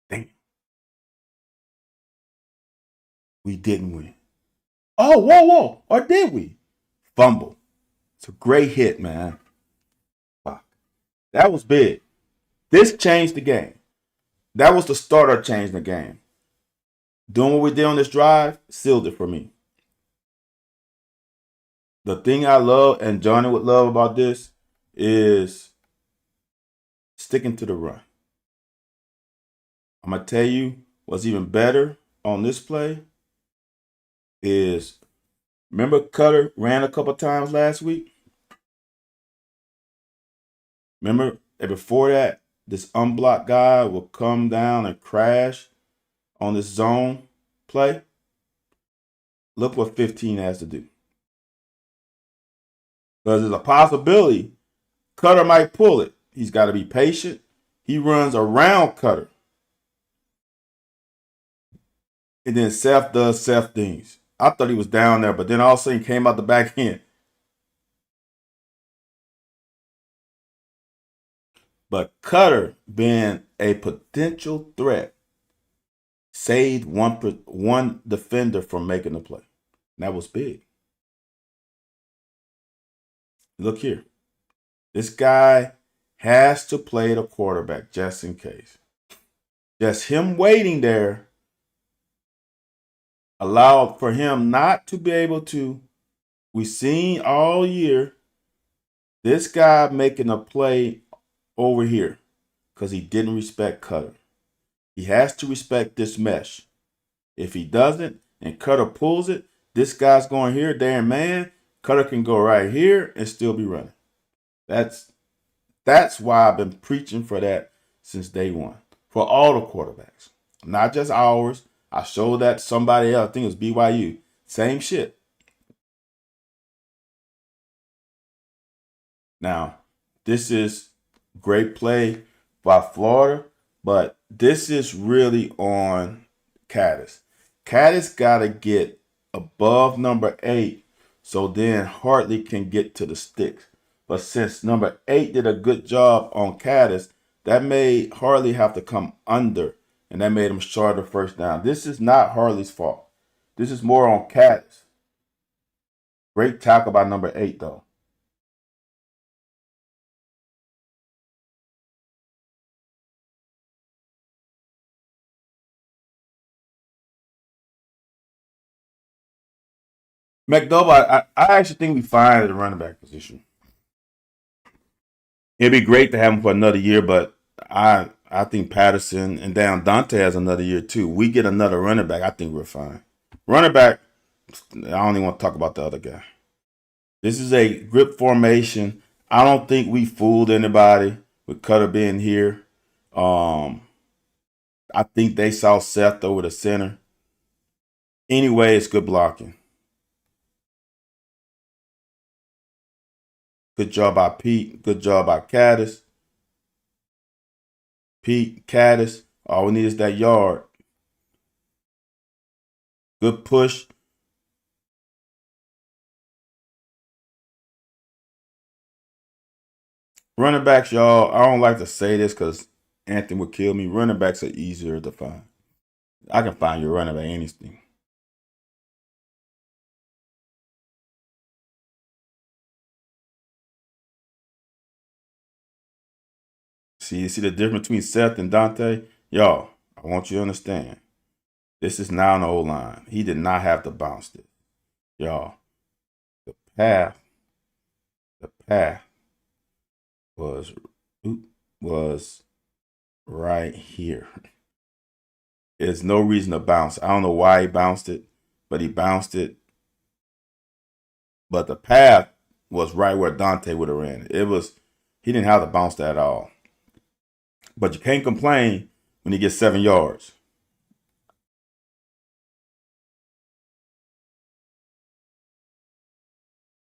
S1: Damn. We didn't win. Oh, whoa. Or did we? Fumble. It's a great hit, man. Fuck. That was big. This changed the game. That was the starter changing the game. Doing what we did on this drive sealed it for me. The thing I love and Johnny would love about this is sticking to the run. I'm going to tell you what's even better on this play is, remember Cutter ran a couple times last week? Remember before that, this unblocked guy will come down and crash on this zone play? Look what 15 has to do. Because there's a possibility Cutter might pull it. He's got to be patient. He runs around Cutter. And then Seth does Seth things. I thought he was down there, but then all of a sudden he came out the back end. But Cutter, being a potential threat, saved one defender from making the play. And that was big. Look here. This guy has to play the quarterback just in case. Just him waiting there allowed for him not to be able to. We've seen all year this guy making a play over here because he didn't respect Cutter. He has to respect this mesh. If he doesn't and Cutter pulls it, this guy's going here, damn man. Cutter can go right here and still be running. That's why I've been preaching for that since day one. For all the quarterbacks. Not just ours. I showed that to somebody else. I think it was BYU. Same shit. Now, this is great play by Florida, but this is really on Caddis. Caddis got to get above number 8 so then Hartley can get to the sticks. But since number 8 did a good job on Caddis, that made Hartley have to come under, and that made him short of 1st down. This is not Hartley's fault. This is more on Caddis. Great tackle by number 8, though. McDouble, I actually think we fine at the running back position. It'd be great to have him for another year, but I think Patterson and down Dante has another year too. We get another running back, I think we're fine. Running back, I don't even want to talk about the other guy. This is a grip formation. I don't think we fooled anybody with Cutter being here. Um, I think they saw Seth over the center. Anyway, it's good blocking. Good job by Pete. Good job by Caddis. Pete, Caddis. All we need is that yard. Good push. Running backs, y'all, I don't like to say this because Anthony would kill me. Running backs are easier to find. I can find your running back anything. See the difference between Seth and Dante? Y'all, I want you to understand. This is now an O line. He did not have to bounce it. Y'all, the path, the path was was right here. There's no reason to bounce. I don't know why he bounced it, but he bounced it. But the path was right where Dante would have ran. He didn't have to bounce that at all. But you can't complain when he gets 7 yards.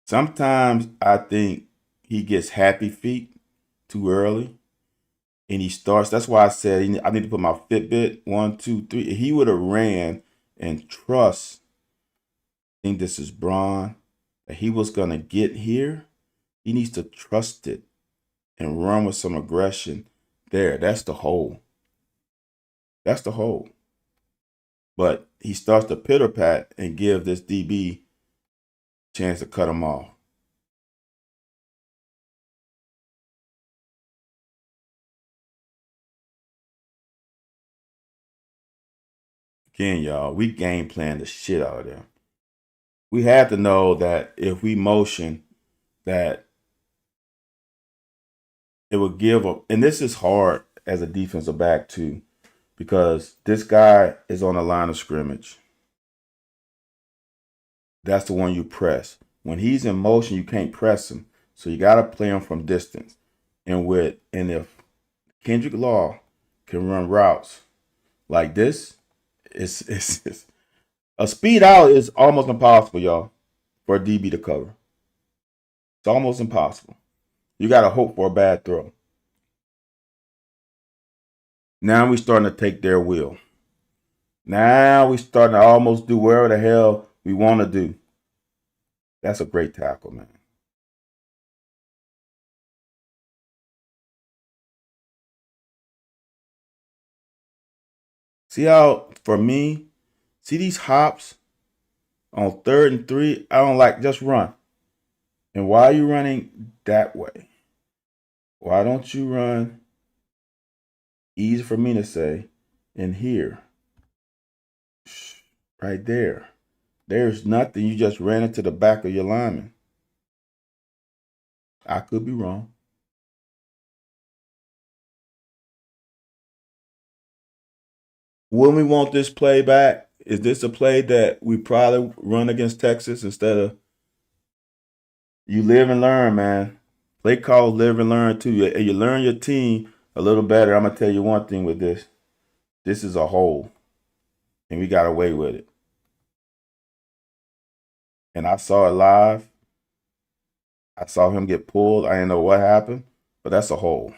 S1: Sometimes I think he gets happy feet too early and he starts. That's why I said I need to put my Fitbit 1, 2, 3. If he would have ran and trust, I think this is Braun, that he was going to get here. He needs to trust it and run with some aggression there. That's the hole. That's the hole. But he starts to pitter pat and give this DB chance to cut him off. Again, y'all, we game plan the shit out of them. We have to know that if we motion, that it will give up. And this is hard as a defensive back too, because this guy is on the line of scrimmage. That's the one you press. When he's in motion, you can't press him. So you got to play him from distance. And if Kendrick Law can run routes like this, it's a speed out is almost impossible, y'all, for a DB to cover. It's almost impossible. You got to hope for a bad throw. Now we starting to take their will. Now we starting to almost do whatever the hell we want to do. That's a great tackle, man. See how, for me, see these hops on 3rd and 3? I don't like, just run. And why are you running that way? Why don't you run, easy for me to say, in here? Right there. There's nothing. You just ran into the back of your lineman. I could be wrong. When we want this play back, is this a play that we probably run against Texas instead of you live and learn, man? Play calls live and learn too. You learn your team a little better. I'm gonna tell you one thing with this. This is a hole, and we got away with it. And I saw it live. I saw him get pulled. I didn't know what happened, but that's a hole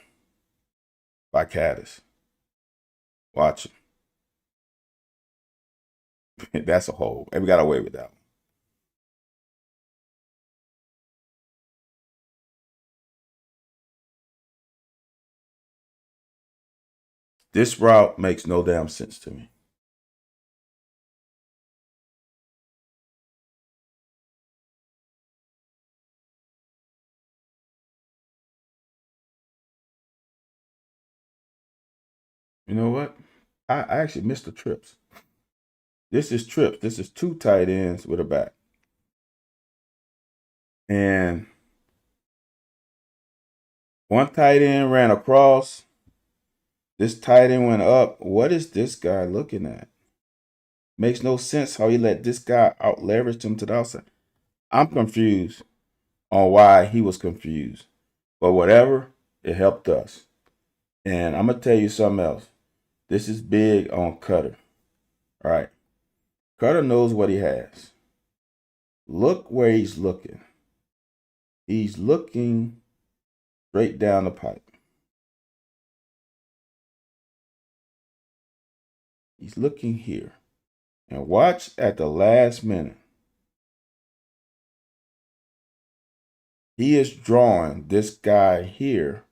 S1: by Caddis. Watch it. That's a hole, and we got away with that one. This route makes no damn sense to me. You know what? I actually missed the trips. This is trips. This is 2 tight ends with a back. And one tight end ran across. This tight end went up. What is this guy looking at? Makes no sense how he let this guy out leverage him to the outside. I'm confused on why he was confused. But whatever, it helped us. And I'm going to tell you something else. This is big on Cutter. All right. Cutter knows what he has. Look where he's looking. He's looking straight down the pipe. He's looking here. And watch at the last minute. He is drawing this guy here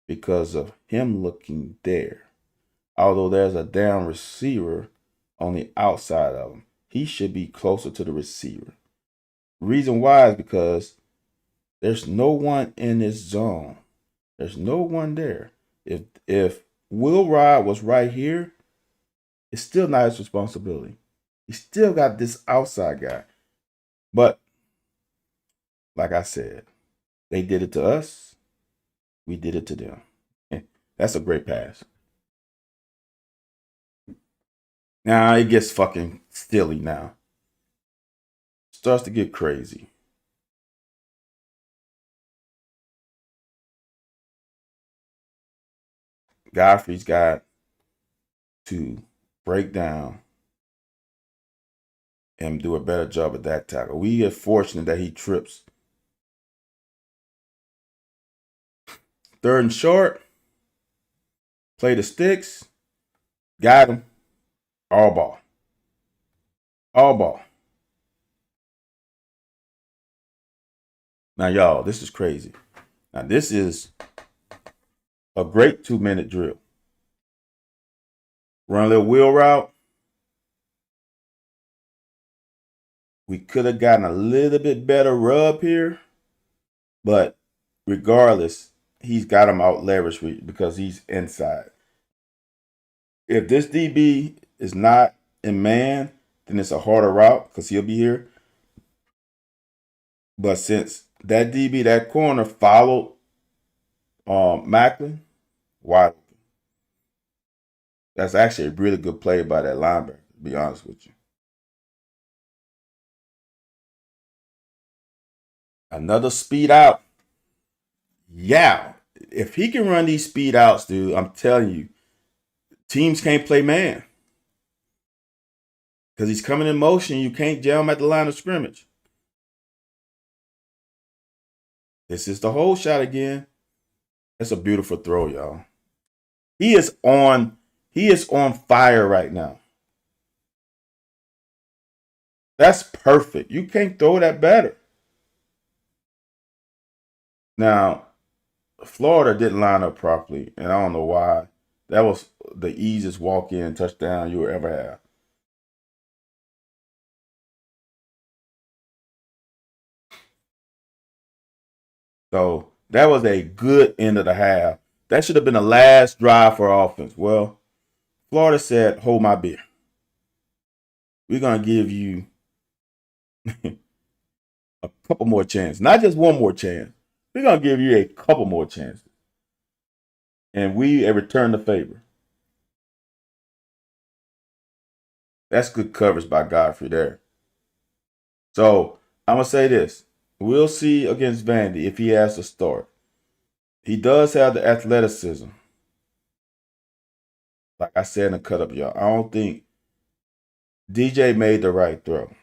S1: because of him looking there. Although there's a down receiver on the outside of him, he should be closer to the receiver. Reason why is because there's no one in this zone. There's no one there. If Will Rod was right here, it's still not his responsibility. He still got this outside guy. But like I said, they did it to us. We did it to them. That's a great pass. Now it gets fucking silly now. Starts to get crazy. Godfrey's got to break down and do a better job at that tackle. We get fortunate that he trips. 3rd and short. Play the sticks. Got him. All ball. All ball. Now, y'all, this is crazy. Now, this is a great 2-minute drill. Run a little wheel route. We could have gotten a little bit better rub here. But regardless, he's got him out leveraged because he's inside. If this DB is not in man, then it's a harder route because he'll be here. But since that DB, that corner followed Macklin, wide open. That's actually a really good play by that linebacker, to be honest with you. Another speed out. Yeah. If he can run these speed outs, dude, I'm telling you, teams can't play man. Because he's coming in motion. You can't jam him at the line of scrimmage. This is the hole shot again. That's a beautiful throw, y'all. He is on fire right now. That's perfect. You can't throw that better. Now, Florida didn't line up properly, and I don't know why. That was the easiest walk-in touchdown you will ever have. So that was a good end of the half. That should have been the last drive for offense. Well, Florida said, hold my beer. We're going to give you a couple more chances. Not just one more chance. We're going to give you a couple more chances. And we return the favor. That's good coverage by Godfrey there. So I'm going to say this. We'll see against Vandy if he has to start. He does have the athleticism. Like I said in the cut up, y'all. I don't think DJ made the right throw.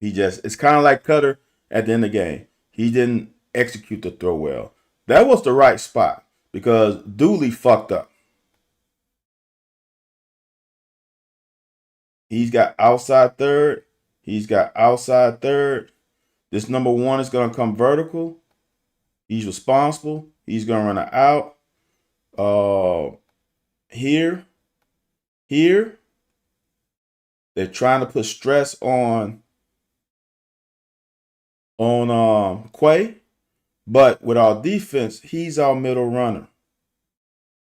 S1: It's kind of like Cutter at the end of the game. He didn't execute the throw well. That was the right spot because Dooley fucked up. He's got outside third. He's got outside third. This number 1 is going to come vertical. He's responsible. He's going to run it out. Here. They're trying to put stress on Quay. But with our defense, he's our middle runner.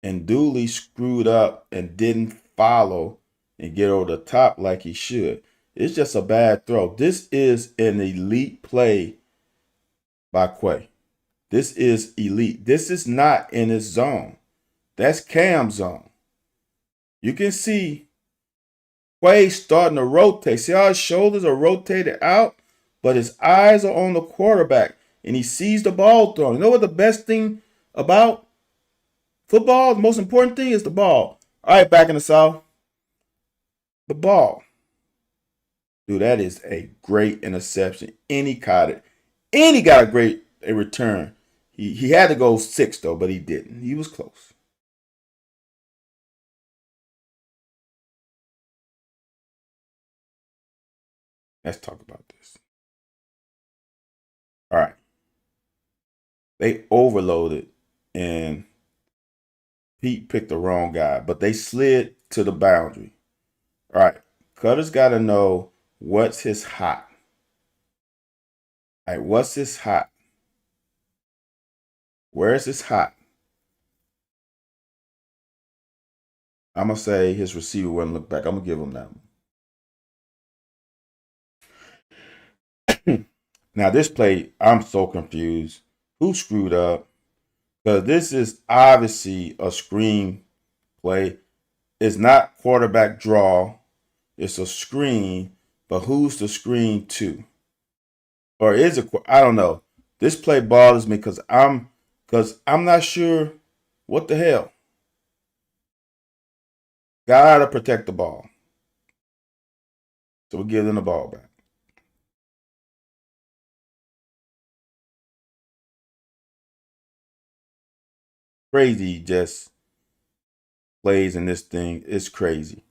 S1: And Dooley screwed up and didn't follow and get over the top like he should. It's just a bad throw. This is an elite play by Quay. This is elite. This is not in his zone. That's Cam's zone. You can see Quay starting to rotate. See how his shoulders are rotated out, but his eyes are on the quarterback, and he sees the ball thrown. You know what the best thing about football, the most important thing is the ball. All right, back in the South, the ball. Dude, that is a great interception. And he caught it. And he got a great return. He had to go 6, though, but he didn't. He was close. Let's talk about this. All right. They overloaded, and Pete picked the wrong guy, but they slid to the boundary. All right. Cutter's got to know what's his hot. All right, what's his hot? Where's his hot? I'm going to say his receiver wouldn't look back. I'm going to give him that one. Now, this play, I'm so confused. Who screwed up? Because this is obviously a screen play. It's not quarterback draw. It's a screen. But who's the screen to? Or is it? I don't know. This play bothers me because I'm not sure what the hell. Gotta protect the ball. So we give them the ball back. Crazy just plays in this thing. It's crazy.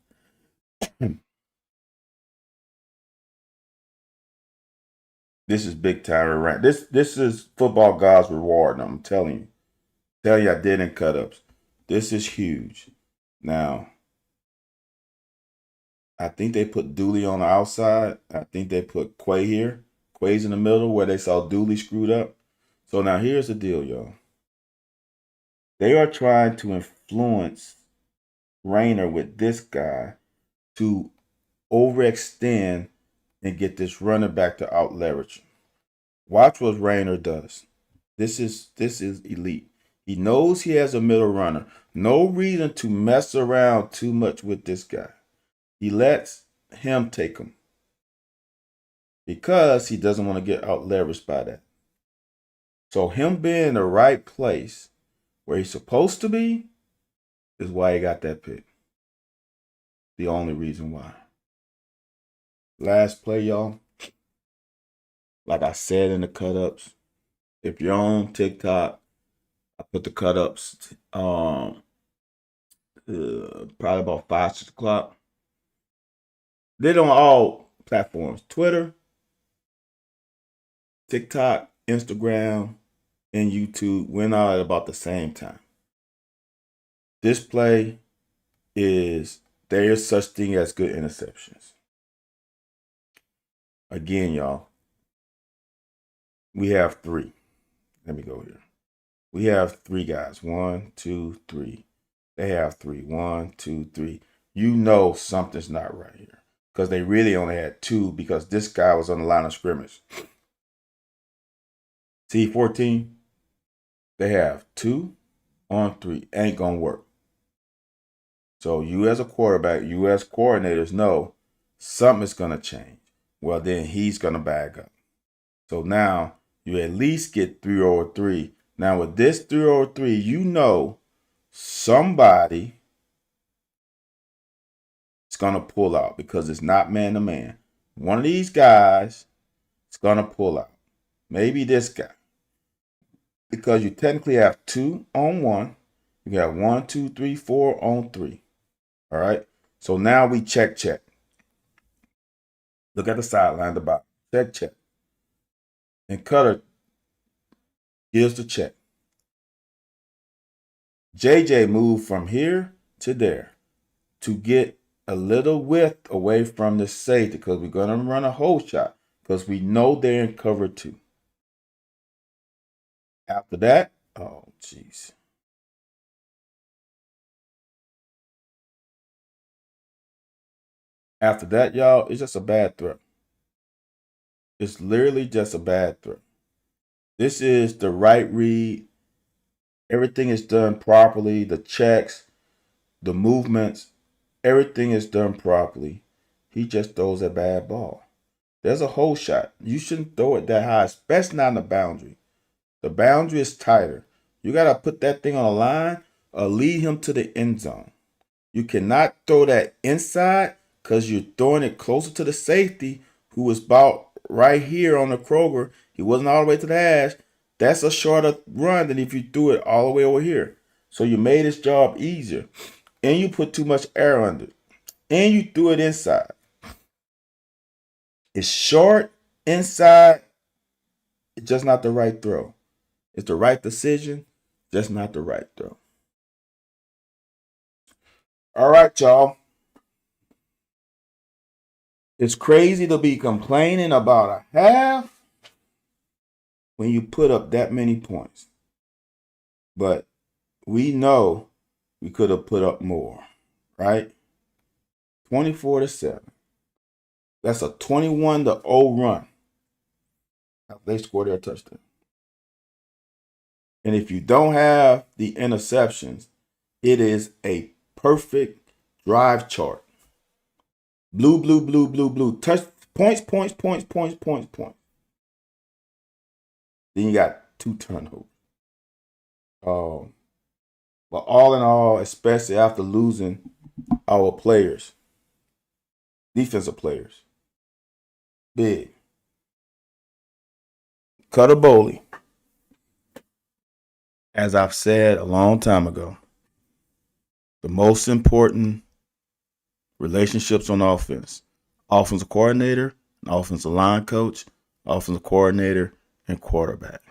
S1: This is big time right. This is football God's reward. I'm telling you. Tell you I didn't cut ups. This is huge. Now, I think they put Dooley on the outside. I think they put Quay here. Quay's in the middle where they saw Dooley screwed up. So now here's the deal, y'all. They are trying to influence Rayner with this guy to overextend and get this running back to out leverage. Watch what Rayner does. This is elite. He knows he has a middle runner. No reason to mess around too much with this guy. He lets him take him because he doesn't want to get out leveraged by that. So him being in the right place where he's supposed to be is why he got that pick. The only reason why. Last play, y'all. Like I said in the cut ups, if you're on TikTok, I put the cut ups probably about 5, 6 o'clock. They're on all platforms: Twitter, TikTok, Instagram, and YouTube. Went out at about the same time. This play is there is such thing as good interceptions. Again, y'all, we have 3. Let me go here. We have 3 guys. 1, 2, 3. They have 3. 1, 2, 3. You know something's not right here because they really only had 2 because this guy was on the line of scrimmage. See 14? They have 2 on 3. Ain't gonna work. So you as a quarterback, you as coordinators know something's gonna change. Well, then he's gonna bag up. So now you at least get 3 over 3. Now with this 3 over 3, you know somebody is gonna pull out because it's not man to man. One of these guys is gonna pull out. Maybe this guy. Because you technically have 2 on 1. You have 1, 2, 3, 4 on 3. All right. So now we check. Look at the sideline, the bottom. Check. And Cutter gives the check. JJ moved from here to there to get a little width away from the safety because we're going to run a hole shot because we know they're in cover 2. After that, oh, jeez. After that, y'all, it's just a bad throw. It's literally just a bad throw. This is the right read. Everything is done properly. The checks, the movements, everything is done properly. He just throws a bad ball. There's a hole shot. You shouldn't throw it that high, especially not in the boundary. The boundary is tighter. You got to put that thing on a line or lead him to the end zone. You cannot throw that inside because you're throwing it closer to the safety who was about right here on the Kroger. He wasn't all the way to the hash. That's a shorter run than if you threw it all the way over here. So you made his job easier. And you put too much air under it. And you threw it inside. It's short inside. It's just not the right throw. It's the right decision, just not the right throw. All right, y'all. It's crazy to be complaining about a half when you put up that many points. But we know we could have put up more, right? 24-7. That's a 21-0 run. They scored their touchdown. And if you don't have the interceptions, it is a perfect drive chart. Blue, blue, blue, blue, blue. Touch points, points, points, points, points, points. Then you got 2 turnovers. But all in all, especially after losing our players, defensive players, big. Cutter Boley, as I've said a long time ago, the most important relationships on offense: offensive coordinator, offensive line coach, offensive coordinator, and quarterback.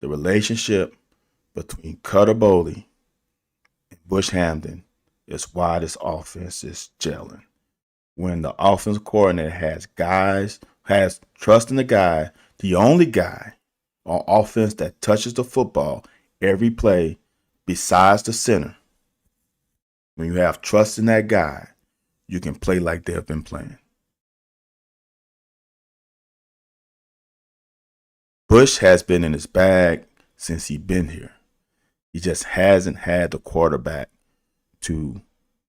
S1: The relationship between Cutter Boley and Bush Hamdan is why this offense is gelling. When the offensive coordinator has trust in the guy, the only guy on offense that touches the football every play besides the center. When you have trust in that guy, you can play like they've been playing. Bush has been in his bag since he's been here. He just hasn't had the quarterback to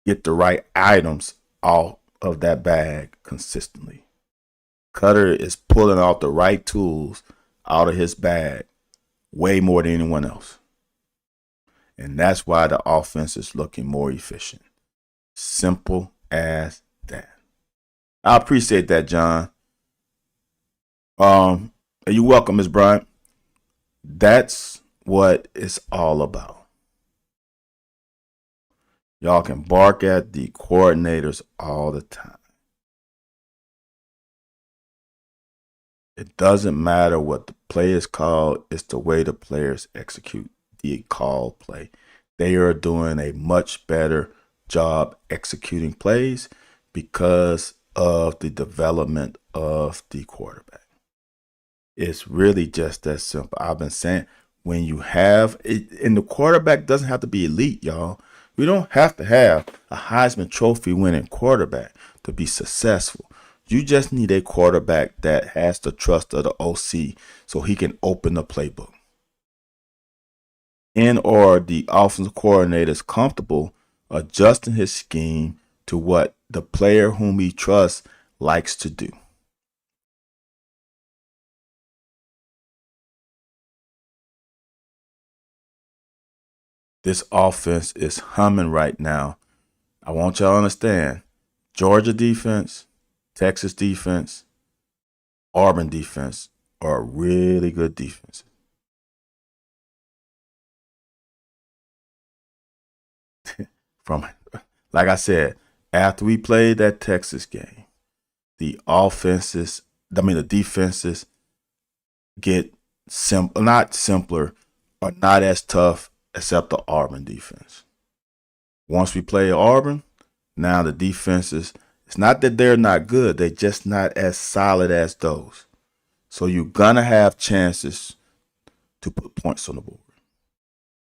S1: get the right items out of that bag consistently. Cutter is pulling out the right tools out of his bag way more than anyone else. And that's why the offense is looking more efficient. Simple as that. I appreciate that, John. You're welcome, Ms. Bryant. That's what it's all about. Y'all can bark at the coordinators all the time. It doesn't matter what the play is called, it's the way the players execute the called play. They are doing a much better job executing plays because of the development of the quarterback. It's really just that simple. I've been saying, when you have it, and the quarterback doesn't have to be elite, y'all. We don't have to have a Heisman Trophy winning quarterback to be successful. You just need a quarterback that has the trust of the OC so he can open the playbook. And or the offensive coordinator is comfortable adjusting his scheme to what the player whom he trusts likes to do. This offense is humming right now. I want y'all to understand, Georgia defense, Texas defense, Auburn defense are really good defenses. From, like I said, after we played that Texas game, the defenses get not simpler or not as tough except the Auburn defense. Once we play Auburn, now the defenses, it's not that they're not good, they're just not as solid as those. So you're going to have chances to put points on the board.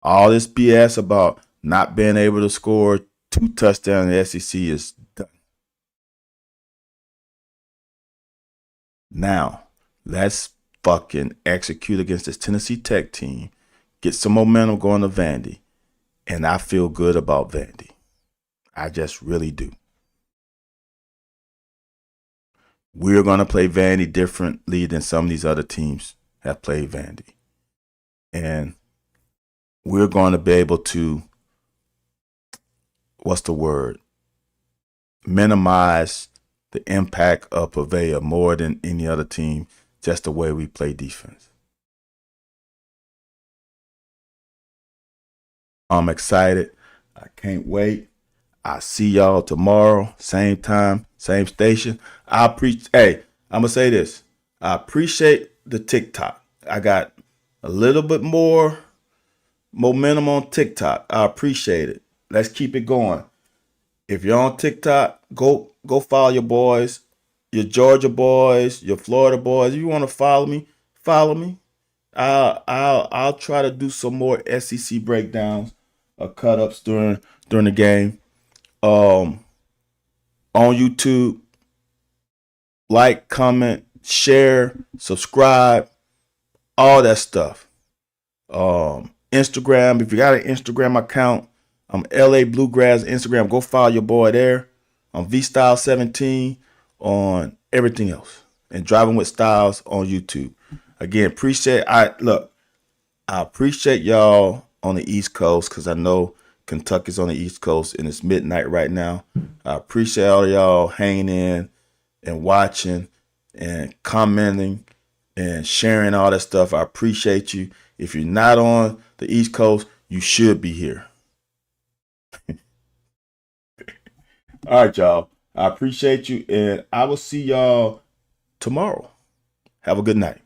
S1: All this BS about not being able to score 2 touchdowns in the SEC is done. Now, let's fucking execute against this Tennessee Tech team, get some momentum going to Vandy, and I feel good about Vandy. I just really do. We're going to play Vandy differently than some of these other teams have played Vandy. And we're going to be able to, minimize the impact of Pavea more than any other team, just the way we play defense. I'm excited. I can't wait. I see y'all tomorrow, same time, same station. Hey, I'm gonna say this. I appreciate the TikTok. I got a little bit more momentum on TikTok. I appreciate it. Let's keep it going. If you're on TikTok, go follow your boys, your Georgia boys, your Florida boys. If you want to follow me, follow me. I'll try to do some more SEC breakdowns or cut ups during the game. On YouTube, like, comment, share, subscribe, all that stuff. Instagram, if you got an Instagram account, I'm LA Bluegrass Instagram. Go follow your boy there. On VStyle17 on everything else. And Driving with Styles on YouTube. Again, I appreciate y'all on the East Coast, because I know Kentucky's on the East Coast and it's midnight right now. I appreciate all of y'all hanging in and watching and commenting and sharing all that stuff. I appreciate you. If you're not on the East Coast, you should be here. All right, y'all. I appreciate you, and I will see y'all tomorrow. Have a good night.